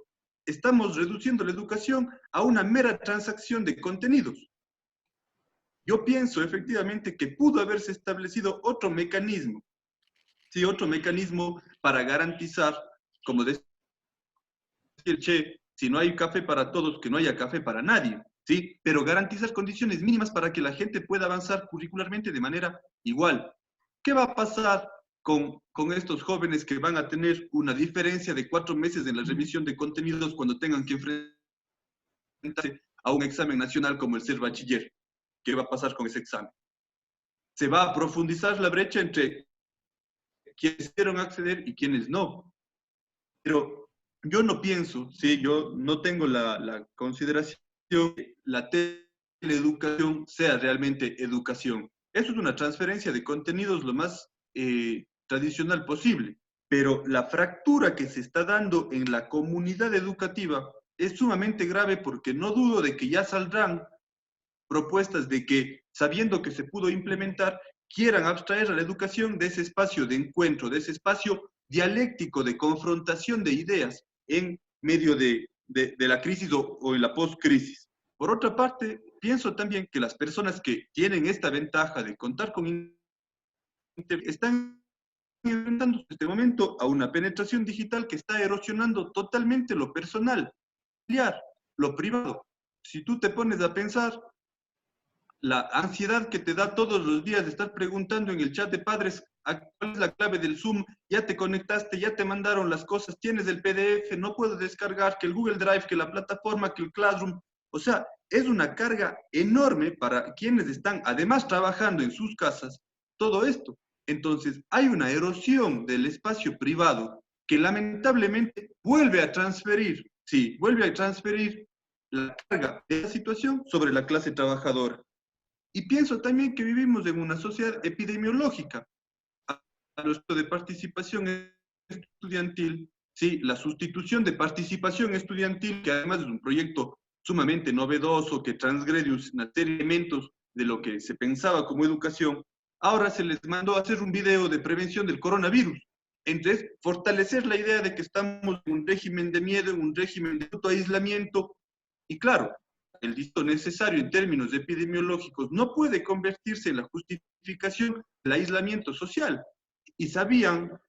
estamos reduciendo la educación a una mera transacción de contenidos. Yo pienso efectivamente que pudo haberse establecido otro mecanismo, sí, otro mecanismo para garantizar, como decía el Che, si no hay café para todos, que no haya café para nadie, ¿sí? Pero garantizar condiciones mínimas para que la gente pueda avanzar curricularmente de manera igual. ¿Qué va a pasar con estos jóvenes que van a tener una diferencia de 4 meses en la revisión de contenidos cuando tengan que enfrentarse a un examen nacional como el ser bachiller? ¿Qué va a pasar con ese examen? Se va a profundizar la brecha entre quienes quisieron acceder y quienes no. Pero yo no pienso, ¿sí? Yo no tengo la consideración que la teleeducación sea realmente educación. Eso es una transferencia de contenidos lo más tradicional posible, pero la fractura que se está dando en la comunidad educativa es sumamente grave porque no dudo de que ya saldrán propuestas de que, sabiendo que se pudo implementar, quieran abstraer a la educación de ese espacio de encuentro, de ese espacio dialéctico de confrontación de ideas en medio de la crisis o en la post-crisis. Por otra parte, pienso también que las personas que tienen esta ventaja de contar con Internet están enfrentando en este momento a una penetración digital que está erosionando totalmente lo personal, lo privado. Si tú te pones a pensar, la ansiedad que te da todos los días de estar preguntando en el chat de padres cuál es la clave del Zoom, ya te conectaste, ya te mandaron las cosas, tienes el PDF, no puedo descargar, que el Google Drive, que la plataforma, que el Classroom. O sea, es una carga enorme para quienes están además trabajando en sus casas, todo esto. Entonces, hay una erosión del espacio privado que lamentablemente vuelve a transferir, sí, vuelve a transferir la carga de la situación sobre la clase trabajadora. Y pienso también que vivimos en una sociedad epidemiológica. A nuestro de participación estudiantil, sí, la sustitución de participación estudiantil, que además es un proyecto sumamente novedoso, que transgrede una serie de elementos de lo que se pensaba como educación, ahora se les mandó a hacer un video de prevención del coronavirus. Entonces, fortalecer la idea de que estamos en un régimen de miedo, en un régimen de autoaislamiento, y claro, el listo necesario en términos epidemiológicos no puede convertirse en la justificación del aislamiento social. Y sabían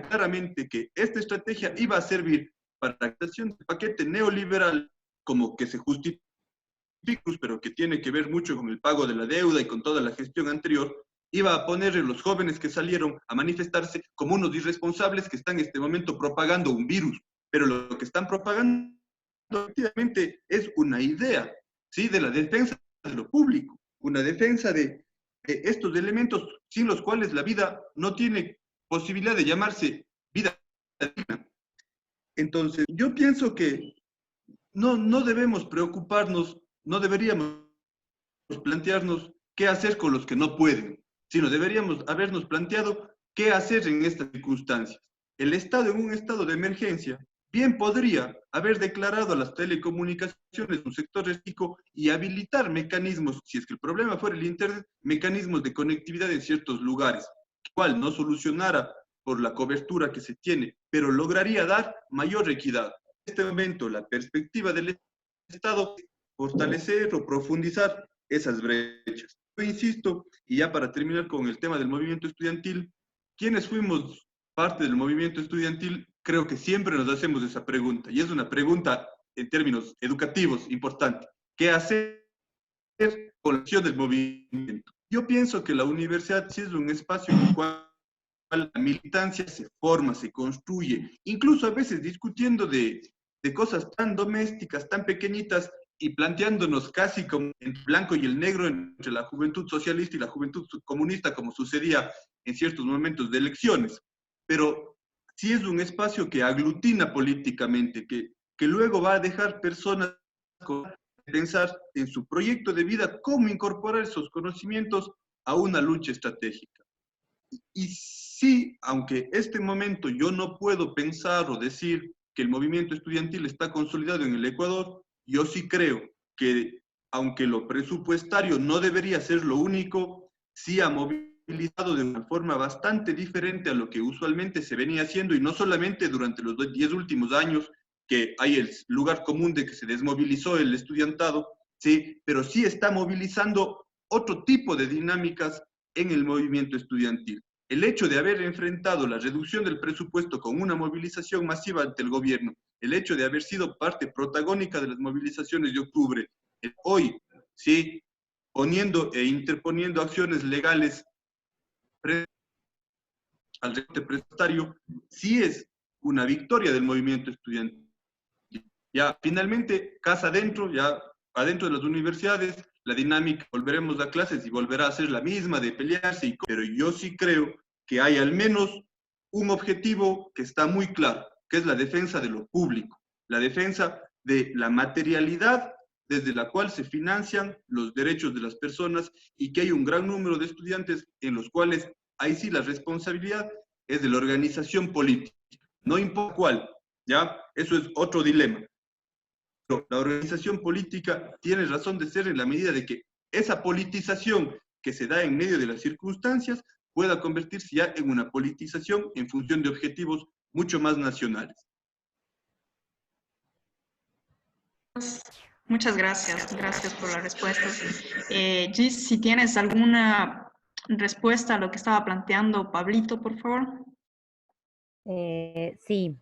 claramente que esta estrategia iba a servir para la creación del paquete neoliberal, como que se justifica, pero que tiene que ver mucho con el pago de la deuda y con toda la gestión anterior, iba a poner a los jóvenes que salieron a manifestarse como unos irresponsables que están en este momento propagando un virus. Pero lo que están propagando efectivamente es una idea, ¿sí? De la defensa de lo público, una defensa de estos elementos sin los cuales la vida no tiene posibilidad de llamarse vida digna. Entonces, yo pienso que no debemos preocuparnos, no deberíamos plantearnos qué hacer con los que no pueden, sino deberíamos habernos planteado qué hacer en estas circunstancias. El Estado, en un estado de emergencia, bien podría haber declarado a las telecomunicaciones un sector riesgo y habilitar mecanismos, si es que el problema fuera el Internet, mecanismos de conectividad en ciertos lugares, cual no solucionara por la cobertura que se tiene, pero lograría dar mayor equidad. En este momento, la perspectiva del Estado es fortalecer o profundizar esas brechas. yo insisto, y ya para terminar con el tema del movimiento estudiantil, quienes fuimos parte del movimiento estudiantil, creo que siempre nos hacemos esa pregunta, y es una pregunta en términos educativos importante. ¿Qué hacer con la acción del movimiento? Yo pienso que la universidad sí es un espacio en el cual la militancia se forma, se construye, incluso a veces discutiendo de cosas tan domésticas, tan pequeñitas, y planteándonos casi como el blanco y el negro entre la juventud socialista y la juventud comunista, como sucedía en ciertos momentos de elecciones. Pero sí es un espacio que aglutina políticamente, que luego va a dejar personas pensar en su proyecto de vida, cómo incorporar esos conocimientos a una lucha estratégica. Y sí, aunque este momento yo no puedo pensar o decir que el movimiento estudiantil está consolidado en el Ecuador, yo sí creo que, aunque lo presupuestario no debería ser lo único, sí ha movilizado de una forma bastante diferente a lo que usualmente se venía haciendo, y no solamente durante los 10 últimos años, que hay el lugar común de que se desmovilizó el estudiantado, sí, pero sí está movilizando otro tipo de dinámicas en el movimiento estudiantil. El hecho de haber enfrentado la reducción del presupuesto con una movilización masiva ante el gobierno, el hecho de haber sido parte protagónica de las movilizaciones de octubre, hoy, sí, poniendo e interponiendo acciones legales al recorte presupuestario, sí es una victoria del movimiento estudiantil. Ya, finalmente, casa adentro, ya adentro de las universidades, la dinámica, volveremos a clases y volverá a ser la misma de pelearse, pero yo sí creo que hay al menos un objetivo que está muy claro, que es la defensa de lo público, la defensa de la materialidad desde la cual se financian los derechos de las personas, y que hay un gran número de estudiantes en los cuales ahí sí la responsabilidad es de la organización política, no importa cuál, ¿ya? Eso es otro dilema. Pero la organización política tiene razón de ser en la medida de que esa politización que se da en medio de las circunstancias pueda convertirse ya en una politización en función de objetivos mucho más nacionales.
Muchas gracias, gracias por las respuestas. Gis, si tienes alguna respuesta a lo que estaba planteando Pablito, por favor.
Sí,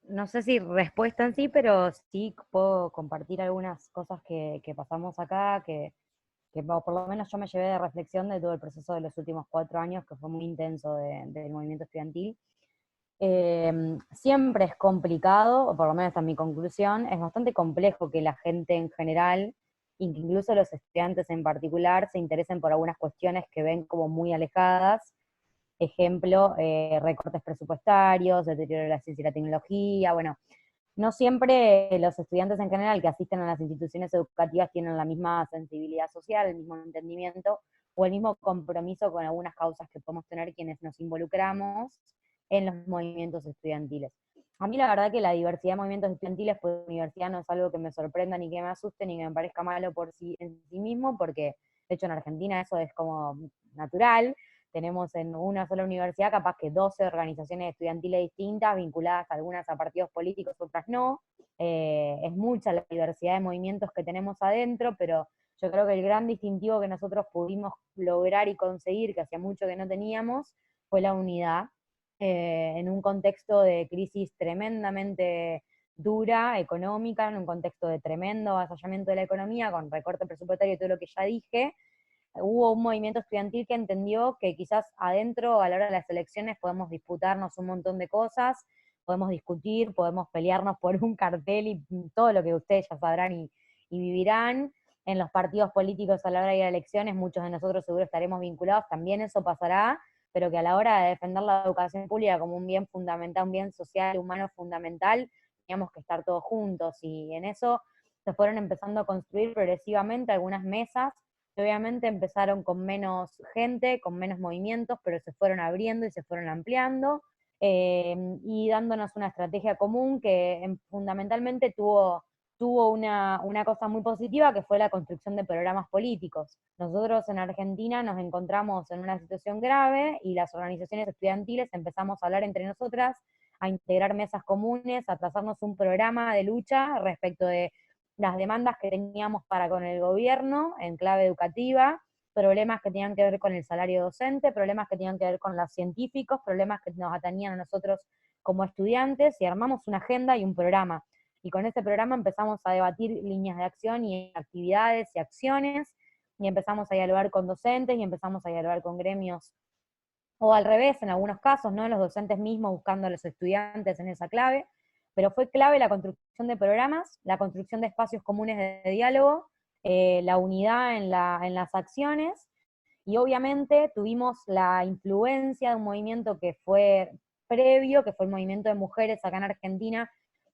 no sé si respuesta en sí, pero sí puedo compartir algunas cosas que pasamos acá, que por lo menos yo me llevé de reflexión de todo el proceso de los últimos 4 años, que fue muy intenso del movimiento estudiantil. Siempre es complicado, o por lo menos esta es mi conclusión, es bastante complejo que la gente en general, incluso los estudiantes en particular, se interesen por algunas cuestiones que ven como muy alejadas. Ejemplo, recortes presupuestarios, deterioro de la ciencia y la tecnología. Bueno, no siempre los estudiantes en general que asisten a las instituciones educativas tienen la misma sensibilidad social, el mismo entendimiento o el mismo compromiso con algunas causas que podemos tener quienes nos involucramos en los movimientos estudiantiles. A mí la verdad que la diversidad de movimientos estudiantiles por universidad no es algo que me sorprenda ni que me asuste ni que me parezca malo por sí, en sí mismo, porque de hecho en Argentina eso es como natural. Tenemos en una sola universidad capaz que 12 organizaciones estudiantiles distintas, vinculadas algunas a partidos políticos, otras no. Es mucha la diversidad de movimientos que tenemos adentro, pero yo creo que el gran distintivo que nosotros pudimos lograr y conseguir, que hacía mucho que no teníamos, fue la unidad, en un contexto de crisis tremendamente dura, económica, en un contexto de tremendo avasallamiento de la economía, con recorte presupuestario y todo lo que ya dije. Hubo un movimiento estudiantil que entendió que quizás adentro, a la hora de las elecciones, podemos disputarnos un montón de cosas, podemos discutir, podemos pelearnos por un cartel y todo lo que ustedes ya sabrán y vivirán. En los partidos políticos a la hora de ir a elecciones, muchos de nosotros seguro estaremos vinculados, también eso pasará, pero que a la hora de defender la educación pública como un bien fundamental, un bien social, humano fundamental, teníamos que estar todos juntos, y en eso se fueron empezando a construir progresivamente algunas mesas, que obviamente empezaron con menos gente, con menos movimientos, pero se fueron abriendo y se fueron ampliando, y dándonos una estrategia común que fundamentalmente tuvo una cosa muy positiva, que fue la construcción de programas políticos. Nosotros en Argentina nos encontramos en una situación grave y las organizaciones estudiantiles empezamos a hablar entre nosotras, a integrar mesas comunes, a trazarnos un programa de lucha respecto de las demandas que teníamos para con el gobierno en clave educativa, problemas que tenían que ver con el salario docente, problemas que tenían que ver con los científicos, problemas que nos atañían a nosotros como estudiantes, y armamos una agenda y un programa. Y con ese programa empezamos a debatir líneas de acción y actividades y acciones, y empezamos a dialogar con docentes, y empezamos a dialogar con gremios, o al revés, en algunos casos, ¿no? Los docentes mismos buscando a los estudiantes en esa clave, pero fue clave la construcción de programas, la construcción de espacios comunes de diálogo, la unidad en las acciones, y obviamente tuvimos la influencia de un movimiento que fue previo, que fue el movimiento de mujeres acá en Argentina,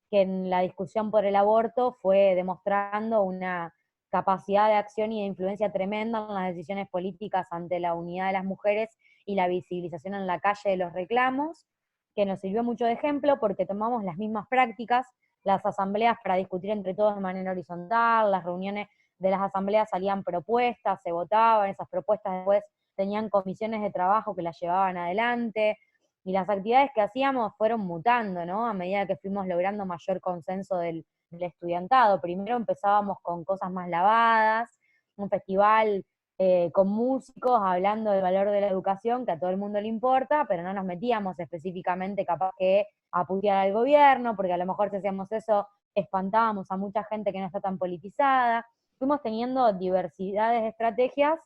que en la discusión por el aborto fue demostrando una capacidad de acción y de influencia tremenda en las decisiones políticas ante la unidad de las mujeres y la visibilización en la calle de los reclamos, que nos sirvió mucho de ejemplo porque tomamos las mismas prácticas, las asambleas para discutir entre todos de manera horizontal, las reuniones de las asambleas salían propuestas, se votaban, esas propuestas después tenían comisiones de trabajo que las llevaban adelante, y las actividades que hacíamos fueron mutando, ¿no? A medida que fuimos logrando mayor consenso del estudiantado. Primero empezábamos con cosas más lavadas, un festival con músicos hablando del valor de la educación, que a todo el mundo le importa, pero no nos metíamos específicamente capaz que a putear al gobierno, porque a lo mejor si hacíamos eso espantábamos a mucha gente que no está tan politizada. Fuimos teniendo diversidades de estrategias,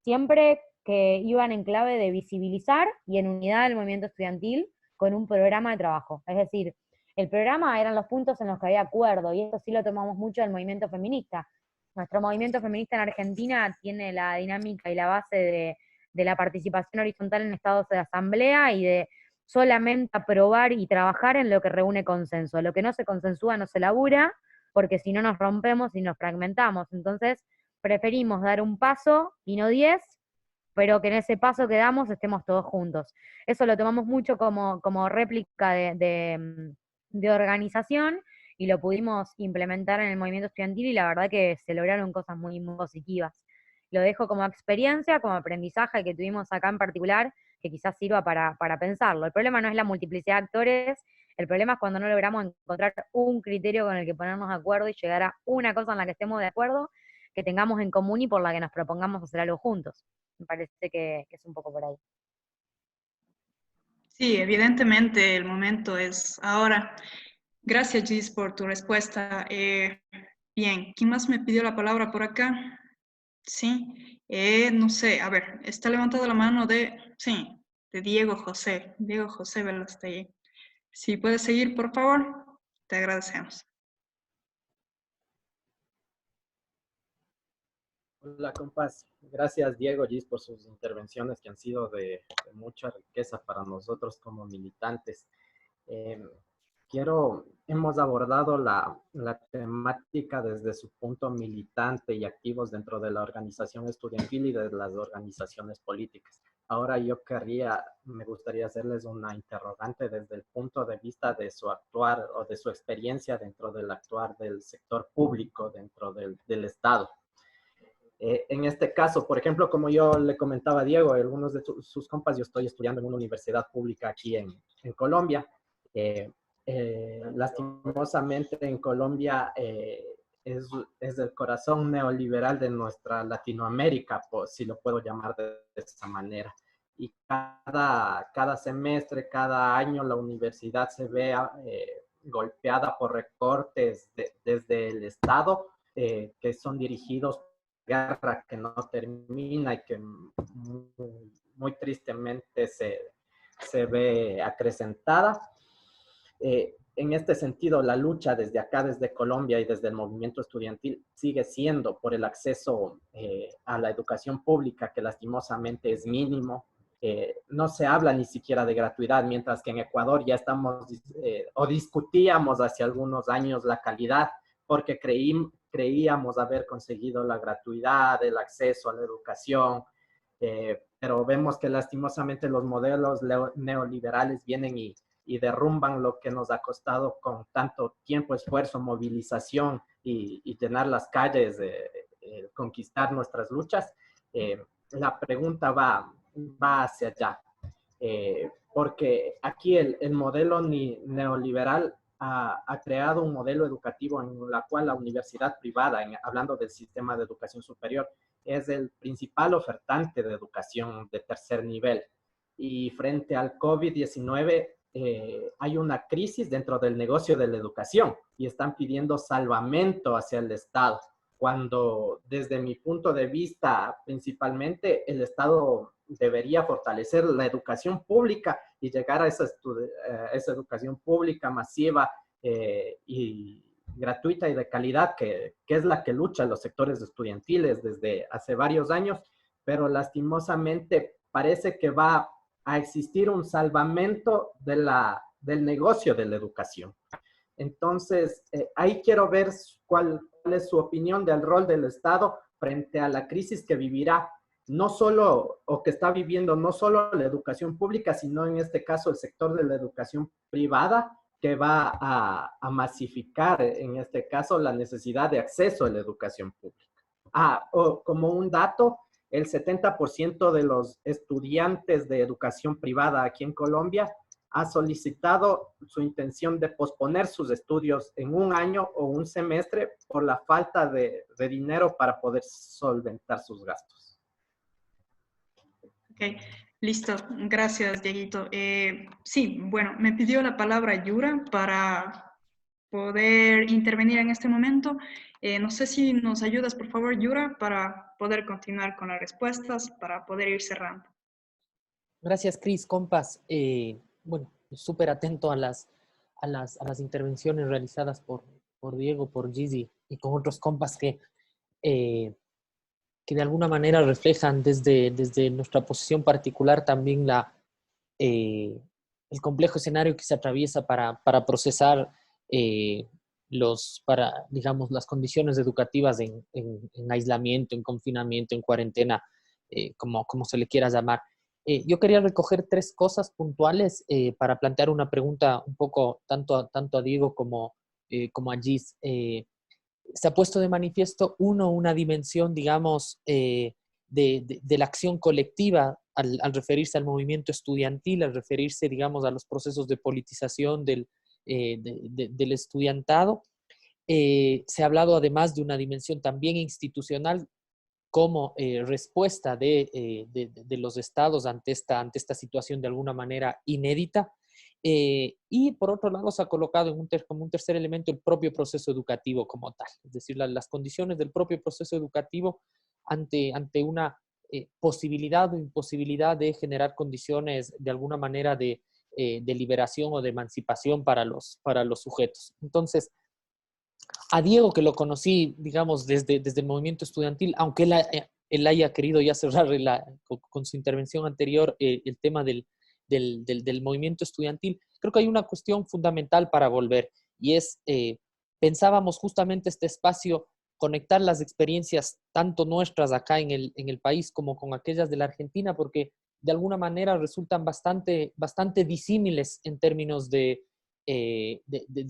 siempre que iban en clave de visibilizar y en unidad del movimiento estudiantil con un programa de trabajo. Es decir, el programa eran los puntos en los que había acuerdo, y esto sí lo tomamos mucho del movimiento feminista. Nuestro movimiento feminista en Argentina tiene la dinámica y la base de la participación horizontal en estados de asamblea y de solamente aprobar y trabajar en lo que reúne consenso. Lo que no se consensúa no se labura, porque si no nos rompemos y nos fragmentamos. Entonces, preferimos dar un paso y no 10, pero que en ese paso que damos estemos todos juntos. Eso lo tomamos mucho como réplica de organización, y lo pudimos implementar en el movimiento estudiantil, y la verdad que se lograron cosas muy, muy positivas. Lo dejo como experiencia, como aprendizaje que tuvimos acá en particular, que quizás sirva para pensarlo. El problema no es la multiplicidad de actores, el problema es cuando no logramos encontrar un criterio con el que ponernos de acuerdo y llegar a una cosa en la que estemos de acuerdo, que tengamos en común y por la que nos propongamos hacer algo juntos. Me parece que es un poco por ahí.
Sí, evidentemente el momento es ahora. Gracias, Gis, por tu respuesta. Bien, ¿quién más me pidió la palabra por acá? Sí, no sé, a ver, está levantada la mano sí, de Diego José Velastegui. Si puedes seguir, por favor, te agradecemos.
Hola, compas. Gracias, Diego Gis, por sus intervenciones que han sido de mucha riqueza para nosotros como militantes. Hemos abordado la temática desde su punto militante y activos dentro de la organización estudiantil y de las organizaciones políticas. Ahora me gustaría hacerles una interrogante desde el punto de vista de su actuar o de su experiencia dentro del actuar del sector público, dentro del Estado. En este caso, por ejemplo, como yo le comentaba a Diego, algunos de sus compas, yo estoy estudiando en una universidad pública aquí en Colombia. Lastimosamente en Colombia es el corazón neoliberal de nuestra Latinoamérica, si lo puedo llamar de esa manera. Y cada semestre, cada año, la universidad se ve golpeada por recortes desde el Estado, que son dirigidos guerra que no termina y que muy tristemente se ve acrecentada. En este sentido, la lucha desde acá, desde Colombia y desde el movimiento estudiantil sigue siendo por el acceso a la educación pública, que lastimosamente es mínimo. No se habla ni siquiera de gratuidad, mientras que en Ecuador ya estamos o discutíamos hace algunos años la calidad, porque creíamos haber conseguido la gratuidad, el acceso a la educación, pero vemos que lastimosamente los modelos neoliberales vienen y derrumban lo que nos ha costado con tanto tiempo, esfuerzo, movilización y llenar las calles, conquistar nuestras luchas. La pregunta va hacia allá, porque aquí el modelo neoliberal ha creado un modelo educativo en la cual la universidad privada, hablando del sistema de educación superior, es el principal ofertante de educación de tercer nivel. Y frente al COVID-19, hay una crisis dentro del negocio de la educación y están pidiendo salvamento hacia el Estado, cuando desde mi punto de vista, principalmente, el Estado debería fortalecer la educación pública y llegar a esa educación pública masiva y gratuita y de calidad, que es la que luchan los sectores estudiantiles desde hace varios años, pero lastimosamente parece que va a existir un salvamento del negocio de la educación. Entonces, ahí quiero ver cuál es su opinión del rol del Estado frente a la crisis que vivirá, no solo, o que está viviendo no solo la educación pública, sino en este caso el sector de la educación privada, que va a masificar, en este caso, la necesidad de acceso a la educación pública. Como un dato, el 70% de los estudiantes de educación privada aquí en Colombia ha solicitado su intención de posponer sus estudios en un año o un semestre por la falta de dinero para poder solventar sus gastos.
Ok, listo. Gracias, Dieguito. Sí, bueno, me pidió la palabra Yura para poder intervenir en este momento. No sé si nos ayudas, por favor, Yura, para poder continuar con las respuestas, para poder ir cerrando.
Gracias, Cris, compas. Bueno, súper atento a las intervenciones realizadas por Diego, por Gizzy y con otros compas que de alguna manera reflejan desde nuestra posición particular también el complejo escenario que se atraviesa para procesar digamos, las condiciones educativas en aislamiento, en confinamiento, en cuarentena, como se le quiera llamar. Yo quería recoger 3 cosas puntuales para plantear una pregunta un poco tanto a Diego como a Giz. Se ha puesto de manifiesto, una dimensión, digamos, de la acción colectiva al referirse al movimiento estudiantil, al referirse, digamos, a los procesos de politización del estudiantado. Se ha hablado además de una dimensión también institucional como respuesta de los estados ante esta situación de alguna manera inédita. Y por otro lado se ha colocado como un tercer elemento el propio proceso educativo como tal, es decir, las condiciones del propio proceso educativo ante una posibilidad o imposibilidad de generar condiciones de alguna manera de liberación o de emancipación para los sujetos. Entonces, a Diego, que lo conocí, digamos, desde el movimiento estudiantil, aunque él haya querido ya cerrar con su intervención anterior el tema del movimiento estudiantil, creo que hay una cuestión fundamental para volver, y es, pensábamos justamente este espacio, conectar las experiencias tanto nuestras acá en el país como con aquellas de la Argentina, porque de alguna manera resultan bastante disímiles en términos de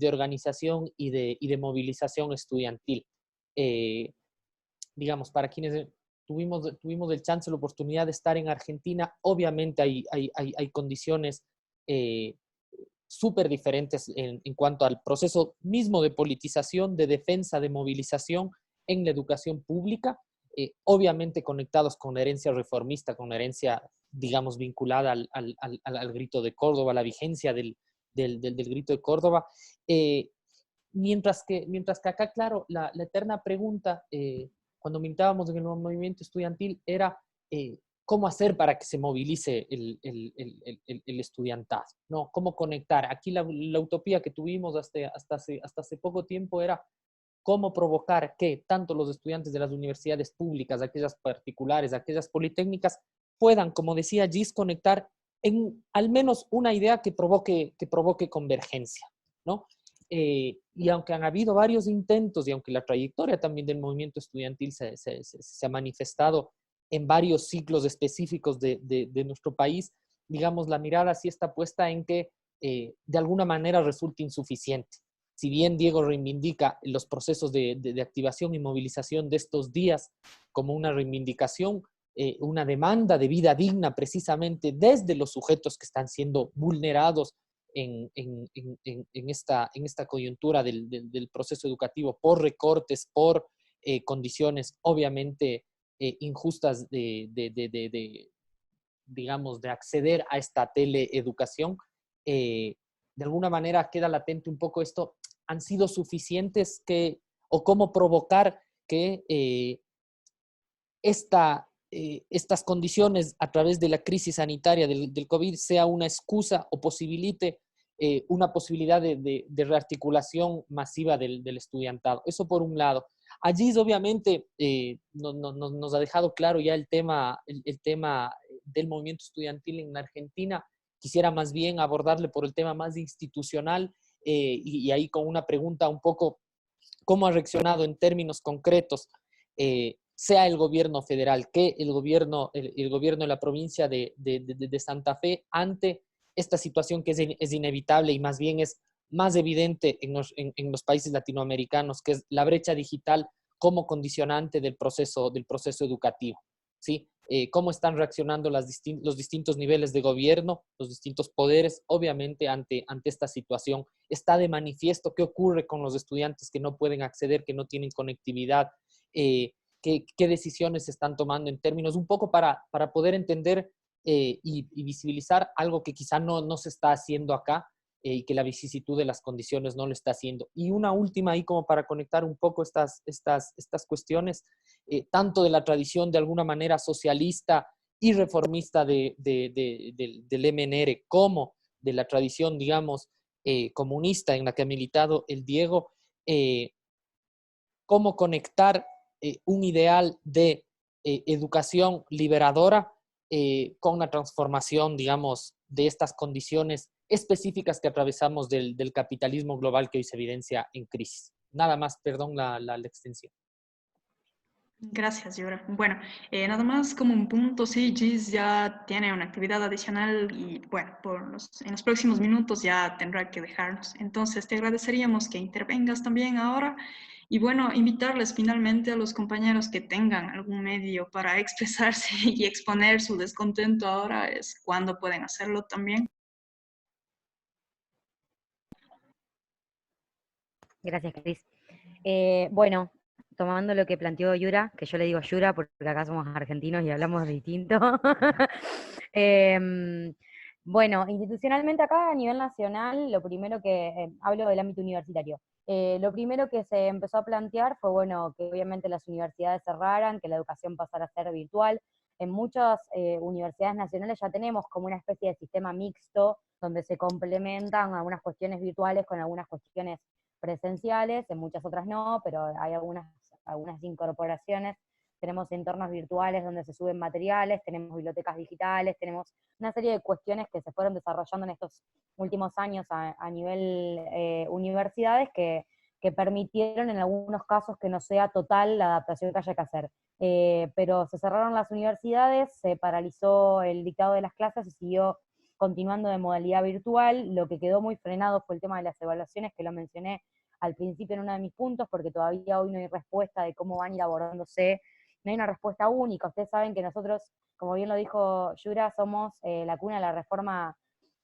organización y de movilización estudiantil. Digamos, para quienes tuvimos el chance, la oportunidad de estar en Argentina, obviamente hay condiciones súper diferentes en cuanto al proceso mismo de politización, de defensa, de movilización en la educación pública, obviamente conectados con la herencia reformista, con la herencia, digamos, vinculada al grito de Córdoba, la vigencia del grito de Córdoba, mientras que acá, claro, la eterna pregunta, cuando militábamos en el movimiento estudiantil, era cómo hacer para que se movilice el estudiantado, ¿no? Cómo conectar. Aquí la utopía que tuvimos hasta hace poco tiempo era cómo provocar que tanto los estudiantes de las universidades públicas, aquellas particulares, aquellas politécnicas, puedan, como decía Gis, conectar en al menos una idea que provoque convergencia, ¿no? Y aunque han habido varios intentos y aunque la trayectoria también del movimiento estudiantil se ha manifestado en varios ciclos específicos de nuestro país, digamos, la mirada sí está puesta en que de alguna manera resulta insuficiente. Si bien Diego reivindica los procesos de activación y movilización de estos días como una reivindicación, una demanda de vida digna precisamente desde los sujetos que están siendo vulnerados en esta coyuntura del proceso educativo por recortes, por condiciones obviamente injustas digamos, de acceder a esta teleeducación, de alguna manera queda latente un poco esto, ¿han sido suficientes o cómo provocar que estas condiciones a través de la crisis sanitaria del COVID sea una excusa o posibilite una posibilidad de rearticulación masiva del estudiantado? Eso por un lado. Allí obviamente nos ha dejado claro ya el tema del movimiento estudiantil en Argentina. Quisiera más bien abordarle por el tema más institucional y ahí con una pregunta un poco, ¿cómo ha reaccionado en términos concretos sea el gobierno federal que el gobierno de la provincia de Santa Fe ante esta situación que es inevitable y más bien es más evidente en los países latinoamericanos, que es la brecha digital como condicionante del proceso educativo, ¿sí? Cómo están reaccionando los distintos niveles de gobierno, los distintos poderes, obviamente, ante esta situación. Está de manifiesto qué ocurre con los estudiantes que no pueden acceder, que no tienen conectividad, qué decisiones se están tomando en términos, un poco para poder entender y visibilizar algo que quizá no se está haciendo acá y que la vicisitud de las condiciones no lo está haciendo. Y una última ahí como para conectar un poco estas cuestiones, tanto de la tradición de alguna manera socialista y reformista del MNR como de la tradición, digamos, comunista en la que ha militado el Diego, cómo conectar un ideal de educación liberadora con la transformación, digamos, de estas condiciones específicas que atravesamos del capitalismo global que hoy se evidencia en crisis. Nada más, perdón la extensión.
Gracias, Yura. Bueno, nada más como un punto, sí, GIS ya tiene una actividad adicional y bueno, en los próximos minutos ya tendrá que dejarnos. Entonces, te agradeceríamos que intervengas también ahora y bueno, invitarles finalmente a los compañeros que tengan algún medio para expresarse y exponer su descontento ahora, es cuando pueden hacerlo también.
Gracias, Cris. Bueno, tomando lo que planteó Yura, que yo le digo Yura porque acá somos argentinos y hablamos distinto. Bueno, institucionalmente acá a nivel nacional, lo primero que, hablo del ámbito universitario, lo primero que se empezó a plantear fue, bueno, que obviamente las universidades cerraran, que la educación pasara a ser virtual. En muchas universidades nacionales ya tenemos como una especie de sistema mixto, donde se complementan algunas cuestiones virtuales con algunas cuestiones presenciales, en muchas otras no, pero hay algunas incorporaciones. Tenemos entornos virtuales donde se suben materiales, tenemos bibliotecas digitales, tenemos una serie de cuestiones que se fueron desarrollando en estos últimos años a nivel universidades que permitieron en algunos casos que no sea total la adaptación que haya que hacer. Pero se cerraron las universidades, se paralizó el dictado de las clases y siguió continuando de modalidad virtual. Lo que quedó muy frenado fue el tema de las evaluaciones, que lo mencioné al principio en uno de mis puntos, porque todavía hoy no hay respuesta de cómo van a ir abordándose, no hay una respuesta única. Ustedes saben que nosotros, como bien lo dijo Yura, somos la cuna de la reforma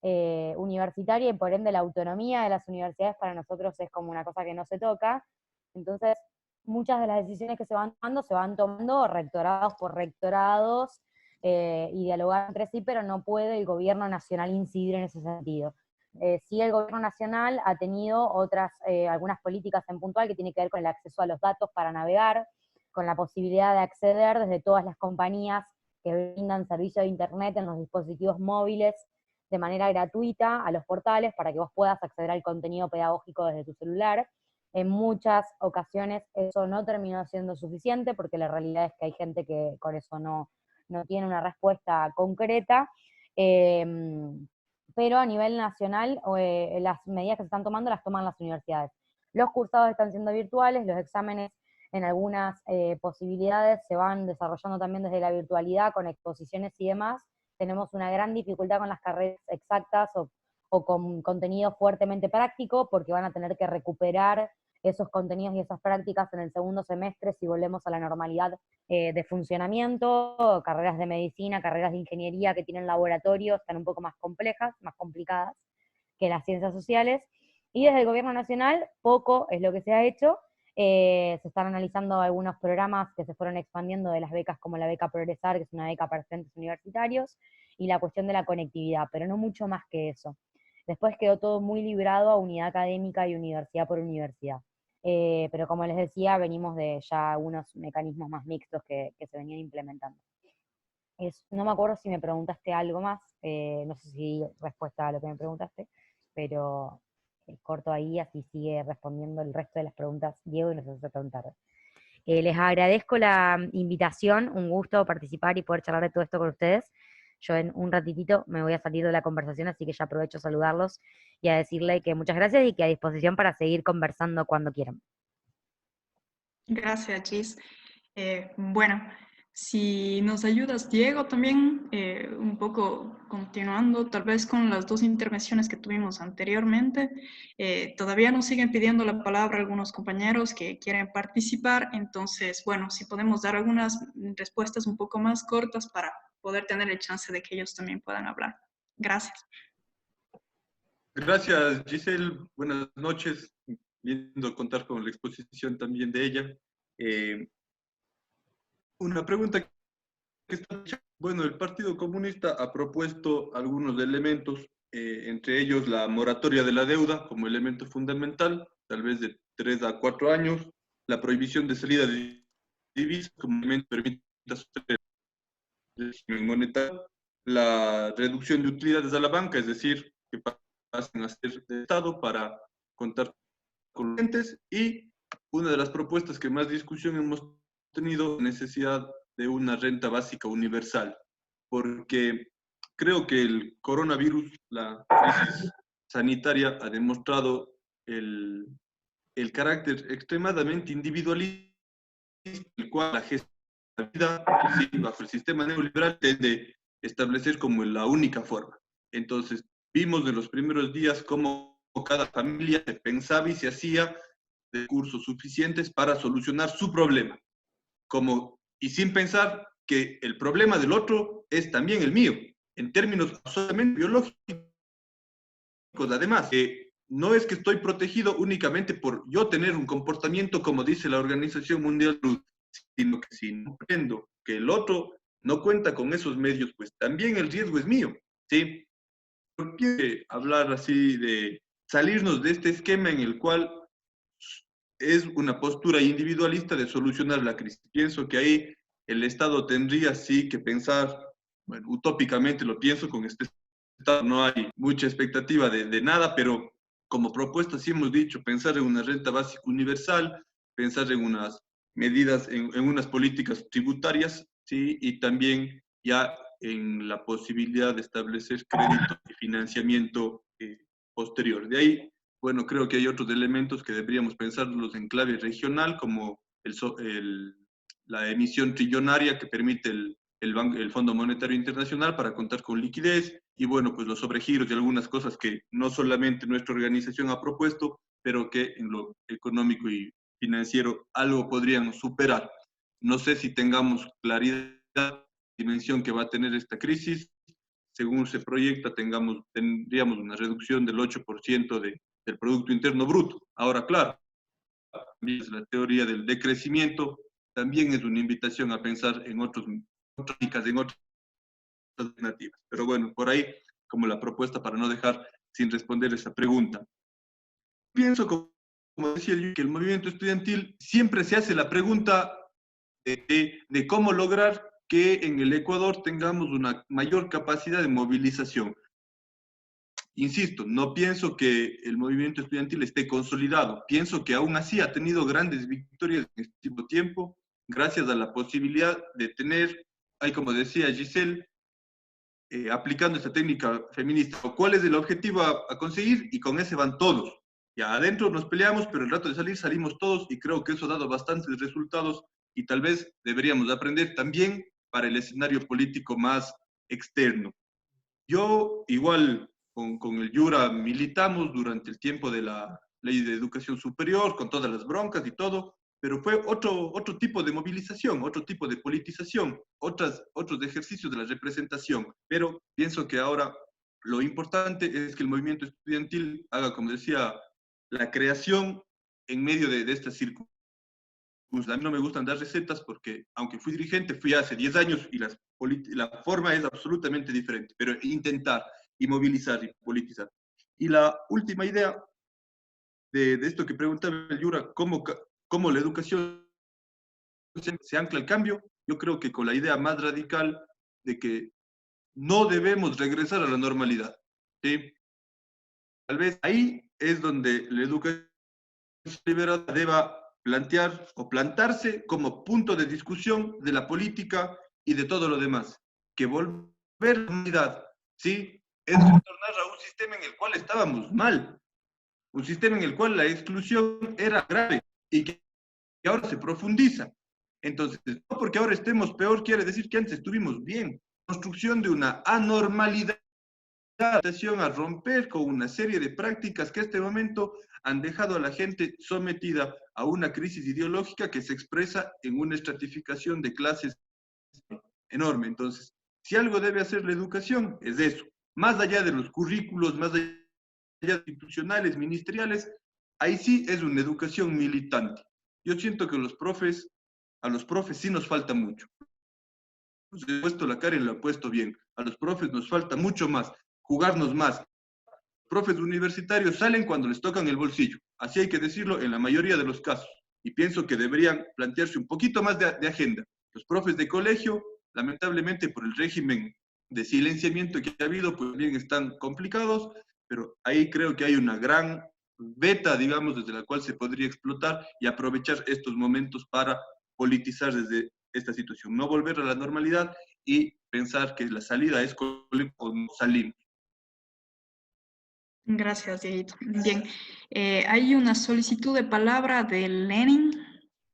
universitaria y por ende la autonomía de las universidades para nosotros es como una cosa que no se toca. Entonces, muchas de las decisiones que se van tomando rectorados por rectorados, y dialogar entre sí, pero no puede el gobierno nacional incidir en ese sentido. Sí, el gobierno nacional ha tenido algunas políticas en puntual que tiene que ver con el acceso a los datos para navegar, con la posibilidad de acceder desde todas las compañías que brindan servicio de internet en los dispositivos móviles de manera gratuita a los portales para que vos puedas acceder al contenido pedagógico desde tu celular. En muchas ocasiones eso no terminó siendo suficiente porque la realidad es que hay gente que con eso no tiene una respuesta concreta, pero a nivel nacional las medidas que se están tomando las toman las universidades. Los cursados están siendo virtuales, los exámenes en algunas posibilidades se van desarrollando también desde la virtualidad con exposiciones y demás. Tenemos una gran dificultad con las carreras exactas o con contenido fuertemente práctico porque van a tener que recuperar esos contenidos y esas prácticas en el segundo semestre si volvemos a la normalidad de funcionamiento. Carreras de medicina, carreras de ingeniería que tienen laboratorios están un poco más complejas, más complicadas que las ciencias sociales. Y desde el gobierno nacional poco es lo que se ha hecho. Se están analizando algunos programas que se fueron expandiendo de las becas, como la beca Progresar, que es una beca para estudiantes universitarios, y la cuestión de la conectividad, pero no mucho más que eso. Después quedó todo muy librado a unidad académica y universidad por universidad. Pero como les decía, venimos de ya algunos mecanismos más mixtos que se venían implementando. No me acuerdo si me preguntaste algo más, no sé si respuesta a lo que me preguntaste, pero corto ahí, así sigue respondiendo el resto de las preguntas Diego y nos hace tan tarde. Les agradezco la invitación, un gusto participar y poder charlar de todo esto con ustedes. Yo en un ratitito me voy a salir de la conversación, así que ya aprovecho a saludarlos y a decirle que muchas gracias y que a disposición para seguir conversando cuando quieran.
Gracias, Gis. Bueno, si nos ayudas, Diego, también un poco continuando tal vez con las dos intervenciones que tuvimos anteriormente. Todavía nos siguen pidiendo la palabra algunos compañeros que quieren participar, entonces, bueno, si podemos dar algunas respuestas un poco más cortas para poder tener el chance de que ellos también puedan hablar. Gracias.
Gracias, Giselle. Buenas noches. Lindo contar con la exposición también de ella. Una pregunta que está hecha. Bueno, el Partido Comunista ha propuesto algunos elementos, entre ellos la moratoria de la deuda como elemento fundamental, tal vez de 3 a 4 años, la prohibición de salida de divisas como elemento que permita sostener el régimen monetario, la reducción de utilidades a la banca, es decir, que pasen a ser de Estado para contar con los clientes, y una de las propuestas que más discusión hemos tenido, la necesidad de una renta básica universal, porque creo que el coronavirus, la crisis sanitaria, ha demostrado el carácter extremadamente individualista, el cual la gestión de la vida, sí, bajo el sistema neoliberal, tiende a establecer como la única forma. Entonces, vimos en los primeros días cómo cada familia se pensaba y se hacía recursos suficientes para solucionar su problema, y sin pensar que el problema del otro es también el mío, en términos absolutamente biológicos. Además, no es que estoy protegido únicamente por yo tener un comportamiento como dice la Organización Mundial de la Salud, sino que si no comprendo que el otro no cuenta con esos medios, pues también el riesgo es mío, ¿sí? ¿Por qué hablar así de salirnos de este esquema en el cual es una postura individualista de solucionar la crisis? Pienso que ahí el Estado tendría sí que pensar, bueno, utópicamente lo pienso, con este Estado no hay mucha expectativa de nada, pero como propuesta sí hemos dicho, pensar en una renta básica universal, pensar en unas medidas, en unas políticas tributarias, ¿sí? Y también ya en la posibilidad de establecer crédito y financiamiento posterior. De ahí, bueno, creo que hay otros elementos que deberíamos pensarlos en clave regional, como la emisión trillonaria que permite el Fondo Monetario Internacional para contar con liquidez, y bueno, pues los sobregiros y algunas cosas que no solamente nuestra organización ha propuesto, pero que en lo económico y financiero algo podrían superar. No sé si tengamos claridad de la dimensión que va a tener esta crisis. Según se proyecta, tendríamos una reducción del 8% del Producto Interno Bruto. Ahora, claro, la teoría del decrecimiento también es una invitación a pensar en otras alternativas. Pero bueno, por ahí como la propuesta para no dejar sin responder esa pregunta. Pienso, como decía yo, que el movimiento estudiantil siempre se hace la pregunta de cómo lograr que en el Ecuador tengamos una mayor capacidad de movilización. Insisto, no pienso que el movimiento estudiantil esté consolidado. Pienso que aún así ha tenido grandes victorias en este tiempo, gracias a la posibilidad de tener, ahí como decía Giselle, aplicando esta técnica feminista, cuál es el objetivo a conseguir, y con ese van todos. Ya adentro nos peleamos, pero el rato de salir salimos todos, y creo que eso ha dado bastantes resultados, y tal vez deberíamos aprender también para el escenario político más externo. Yo igual con el Yura militamos durante el tiempo de la Ley de Educación Superior, con todas las broncas y todo, pero fue otro tipo de movilización, otro tipo de politización, otros ejercicios de la representación. Pero pienso que ahora lo importante es que el movimiento estudiantil haga, como decía, la creación en medio de estas circunstancias pues a mí no me gustan dar recetas porque, aunque fui dirigente, fui hace 10 años y la forma es absolutamente diferente, pero intentar y movilizar y politizar. Y la última idea de esto que preguntaba el Yura, cómo la educación se ancla al cambio, yo creo que con la idea más radical de que no debemos regresar a la normalidad. ¿Sí? Tal vez ahí es donde la educación liberada deba plantear o plantarse como punto de discusión de la política y de todo lo demás. Que volver a la normalidad, ¿sí? Es retornar a un sistema en el cual estábamos mal, un sistema en el cual la exclusión era grave y que ahora se profundiza. Entonces, no porque ahora estemos peor quiere decir que antes estuvimos bien. Construcción de una anormalidad, a romper con una serie de prácticas que en este momento han dejado a la gente sometida a una crisis ideológica que se expresa en una estratificación de clases enorme. Entonces, si algo debe hacer la educación, es eso. Más allá de los currículos, más allá de institucionales, ministeriales, ahí sí es una educación militante. Yo siento que a los profes sí nos falta mucho. He puesto la cara y lo he puesto bien. A los profes nos falta mucho más, jugarnos más. Los profes universitarios salen cuando les tocan el bolsillo. Así hay que decirlo en la mayoría de los casos. Y pienso que deberían plantearse un poquito más de agenda. Los profes de colegio, lamentablemente por el régimen de silenciamiento que ha habido, pues bien están complicados, pero ahí creo que hay una gran beta, digamos, desde la cual se podría explotar y aprovechar estos momentos para politizar desde esta situación. No volver a la normalidad y pensar que la salida es con salimos.
Gracias, Dieguito. Bien, hay una solicitud de palabra de Lenin,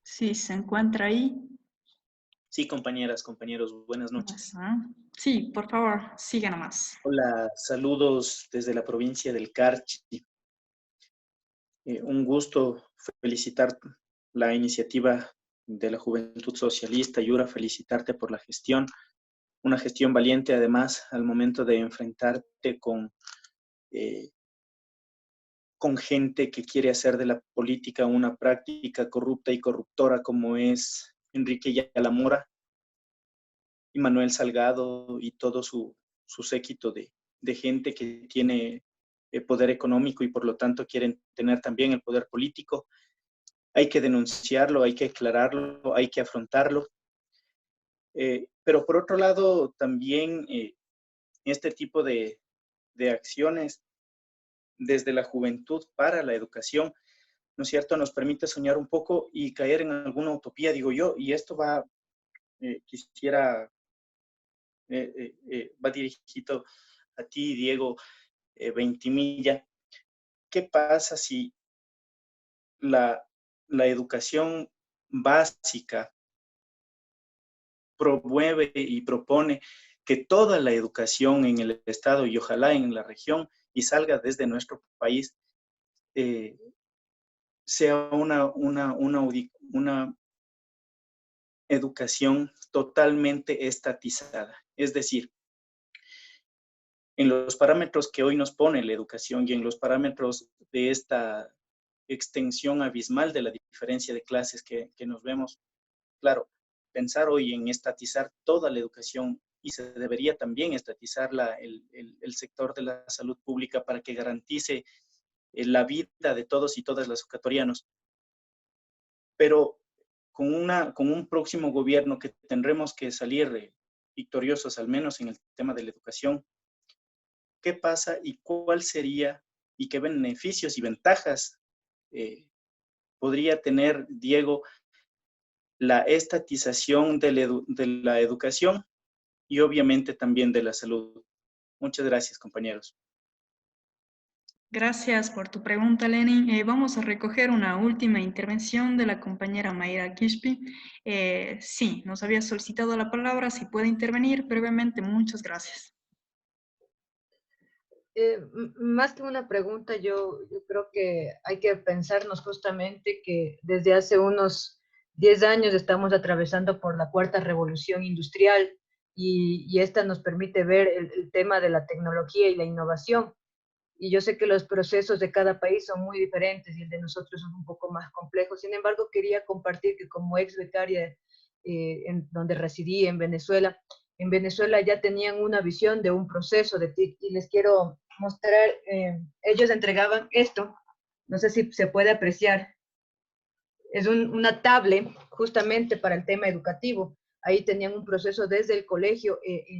si se encuentra ahí.
Sí, compañeras, compañeros, buenas noches.
Sí, por favor, siga nomás.
Hola, saludos desde la provincia del Carchi. Un gusto felicitar la iniciativa de la Juventud Socialista. Yura, felicitarte por la gestión. Una gestión valiente, además, al momento de enfrentarte con gente que quiere hacer de la política una práctica corrupta y corruptora como es Enrique Yalamora y Manuel Salgado y todo su séquito de gente que tiene poder económico y por lo tanto quieren tener también el poder político. Hay que denunciarlo, hay que aclararlo, hay que afrontarlo. Pero por otro lado, también este tipo de acciones desde la juventud para la educación, ¿no es cierto?, nos permite soñar un poco y caer en alguna utopía, digo yo, y esto va, va dirigido a ti, Diego Ventimilla. ¿Qué pasa si la educación básica promueve y propone que toda la educación en el Estado y ojalá en la región y salga desde nuestro país sea una educación totalmente estatizada? Es decir, en los parámetros que hoy nos pone la educación y en los parámetros de esta extensión abismal de la diferencia de clases que nos vemos, claro, pensar hoy en estatizar toda la educación y se debería también estatizar el sector de la salud pública para que garantice la vida de todos y todas los ecuatorianos. Pero con un próximo gobierno que tendremos que salir victoriosos, al menos en el tema de la educación, ¿qué pasa y cuál sería y qué beneficios y ventajas podría tener, Diego, la estatización de la educación y obviamente también de la salud? Muchas gracias, compañeros.
Gracias por tu pregunta, Lenin. Vamos a recoger una última intervención de la compañera Mayra Kishpi. Sí, nos había solicitado la palabra. Si puede intervenir brevemente, muchas gracias.
Más que una pregunta, yo creo que hay que pensarnos justamente que desde hace unos 10 años estamos atravesando por la cuarta revolución industrial y esta nos permite ver el tema de la tecnología y la innovación. y yo sé que los procesos de cada país son muy diferentes y el de nosotros es un poco más complejo. Sin embargo, quería compartir que como ex becaria en donde residí en Venezuela ya tenían una visión de un proceso de TIC y les quiero mostrar, ellos entregaban esto, no sé si se puede apreciar, es una tablet justamente para el tema educativo. Ahí tenían un proceso desde el colegio,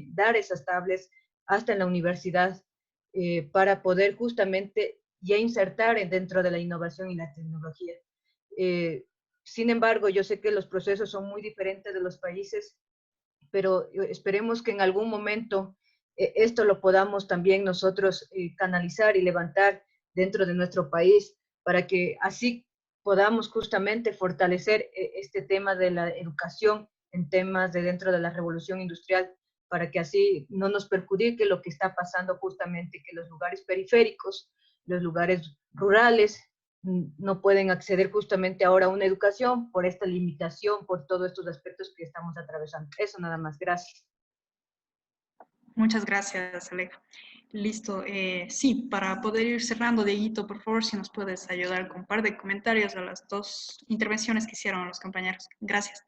dar esas tablets hasta en la universidad para poder justamente ya insertar dentro de la innovación y la tecnología. Sin embargo, yo sé que los procesos son muy diferentes de los países, pero esperemos que en algún momento esto lo podamos también nosotros canalizar y levantar dentro de nuestro país para que así podamos justamente fortalecer este tema de la educación en temas de dentro de la revolución industrial, para que así no nos perjudique lo que está pasando justamente, que los lugares periféricos, los lugares rurales, no pueden acceder justamente ahora a una educación por esta limitación, por todos estos aspectos que estamos atravesando. Eso nada más, gracias.
Muchas gracias, Aleja. Listo. Sí, para poder ir cerrando, Dieguito, por favor, si nos puedes ayudar con un par de comentarios a las dos intervenciones que hicieron los compañeros. Gracias.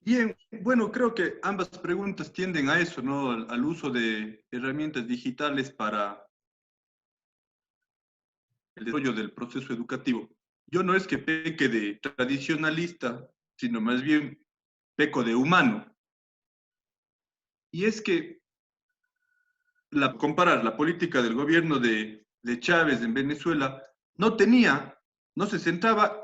Bien, bueno, creo que ambas preguntas tienden a eso, ¿no? Al uso de herramientas digitales para el desarrollo del proceso educativo. Yo no es que peque de tradicionalista, sino más bien peco de humano. Y es que comparar la política del gobierno de Chávez en Venezuela no se centraba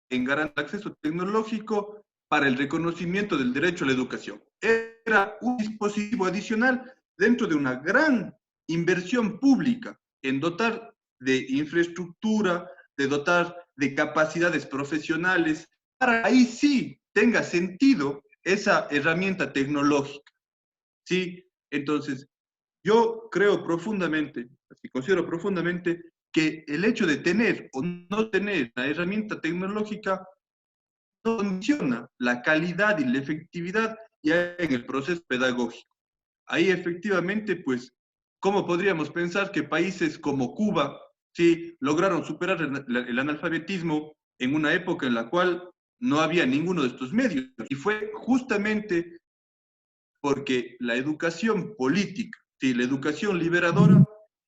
en garantizar el acceso tecnológico para el reconocimiento del derecho a la educación. Era un dispositivo adicional dentro de una gran inversión pública en dotar de infraestructura, de dotar de capacidades profesionales, para ahí sí tenga sentido esa herramienta tecnológica. ¿Sí? Entonces, yo creo profundamente, así considero profundamente, que el hecho de tener o no tener una herramienta tecnológica no condiciona la calidad y la efectividad ya en el proceso pedagógico. Ahí efectivamente, pues, ¿cómo podríamos pensar que países como Cuba, sí, lograron superar el analfabetismo en una época en la cual no había ninguno de estos medios? Y fue justamente porque la educación política, sí, la educación liberadora,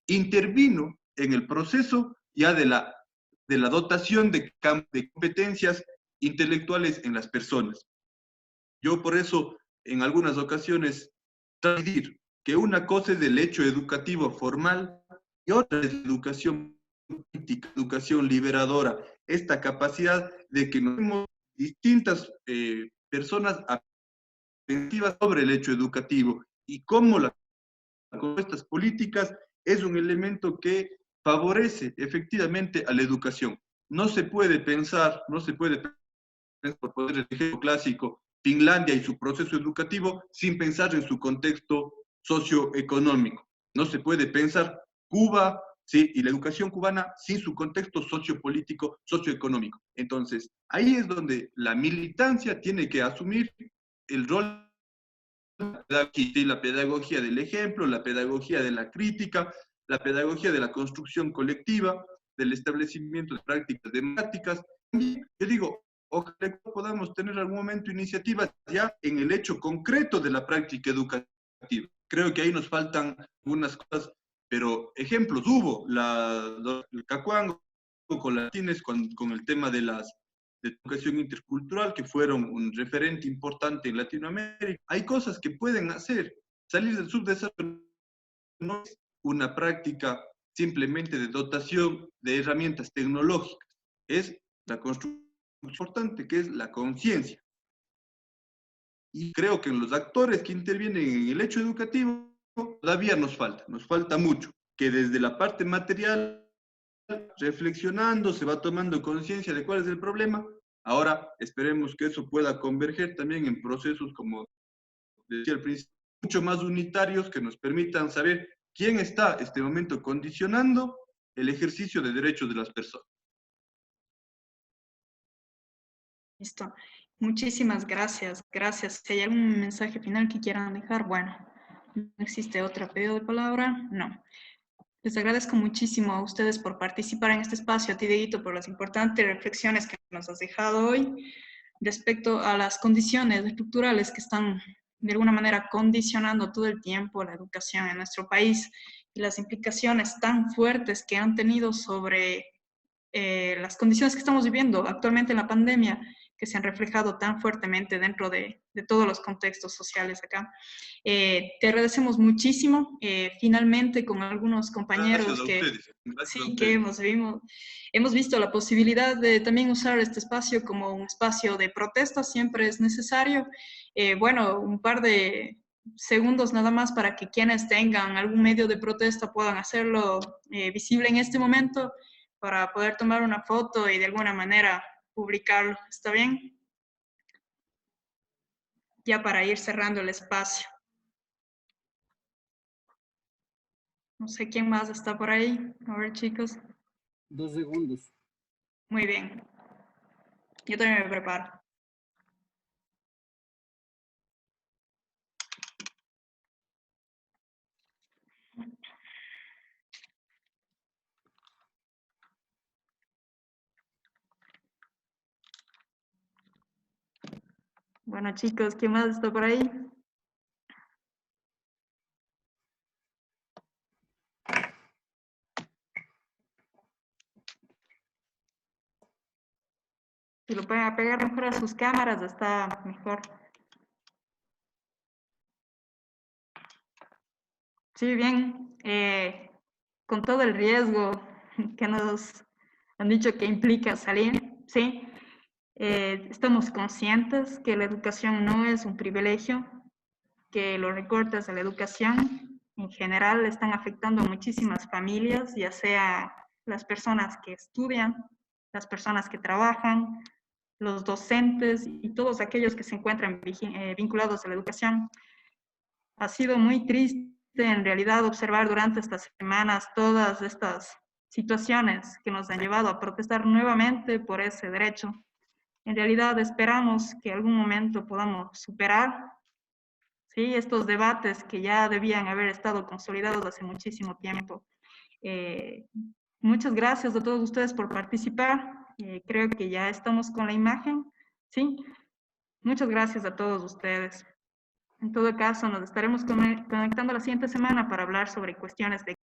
intervino en el proceso ya de la dotación de competencias intelectuales en las personas. Yo por eso, en algunas ocasiones, trato de decir que una cosa es el hecho educativo formal y otra es la educación política, educación liberadora, esta capacidad de que nos vemos distintas personas sobre el hecho educativo y cómo las propuestas políticas es un elemento que favorece efectivamente a la educación. No se puede pensar, por poner el ejemplo clásico, Finlandia y su proceso educativo sin pensar en su contexto socioeconómico. No se puede pensar Cuba, ¿sí?, y la educación cubana sin su contexto sociopolítico, socioeconómico. Entonces, ahí es donde la militancia tiene que asumir el rol de la pedagogía del ejemplo, la pedagogía de la crítica, la pedagogía de la construcción colectiva, del establecimiento de prácticas democráticas. Yo digo, ojalá podamos tener en algún momento iniciativas ya en el hecho concreto de la práctica educativa. Creo que ahí nos faltan algunas cosas, pero ejemplos hubo. El Cacuango con las con el tema de educación intercultural, que fueron un referente importante en Latinoamérica. Hay cosas que pueden hacer. Salir del subdesarrollo no es una práctica simplemente de dotación de herramientas tecnológicas, es la construcción importante, que es la conciencia. Y creo que en los actores que intervienen en el hecho educativo todavía nos falta mucho, que desde la parte material, reflexionando, se va tomando conciencia de cuál es el problema. Ahora esperemos que eso pueda converger también en procesos, como decía al principio, mucho más unitarios, que nos permitan saber quién está en este momento condicionando el ejercicio de derechos de las personas.
Listo. Muchísimas gracias. Gracias. Si hay algún mensaje final que quieran dejar, bueno, ¿No existe otro pedido de palabra? No. Les agradezco muchísimo a ustedes por participar en este espacio, a ti, Dieguito, por las importantes reflexiones que nos has dejado hoy respecto a las condiciones estructurales que están de alguna manera condicionando todo el tiempo la educación en nuestro país y las implicaciones tan fuertes que han tenido sobre las condiciones que estamos viviendo actualmente en la pandemia, que se han reflejado tan fuertemente dentro de todos los contextos sociales acá. Te agradecemos muchísimo. Finalmente, con algunos compañeros
Gracias a ustedes.
Sí, que hemos visto la posibilidad de también usar este espacio como un espacio de protesta, siempre es necesario. Bueno, un par de segundos nada más para que quienes tengan algún medio de protesta puedan hacerlo visible en este momento, para poder tomar una foto y de alguna manera publicarlo. ¿Está bien? Ya para ir cerrando el espacio. No sé quién más está por ahí. A ver, chicos.
2 segundos.
Muy bien. Yo también me preparo. Bueno, chicos, ¿quién más está por ahí? Si lo pueden pegar mejor a sus cámaras, está mejor. Sí, bien. Con todo el riesgo que nos han dicho que implica salir, sí. Estamos conscientes que la educación no es un privilegio, que los recortes a la educación en general están afectando a muchísimas familias, ya sea las personas que estudian, las personas que trabajan, los docentes y todos aquellos que se encuentran vinculados a la educación. Ha sido muy triste en realidad observar durante estas semanas todas estas situaciones que nos han llevado a protestar nuevamente por ese derecho. En realidad esperamos que algún momento podamos superar, ¿sí?, estos debates que ya debían haber estado consolidados hace muchísimo tiempo. Muchas gracias a todos ustedes por participar. Creo que ya estamos con la imagen, ¿sí? Muchas gracias a todos ustedes. En todo caso, nos estaremos conectando la siguiente semana para hablar sobre cuestiones de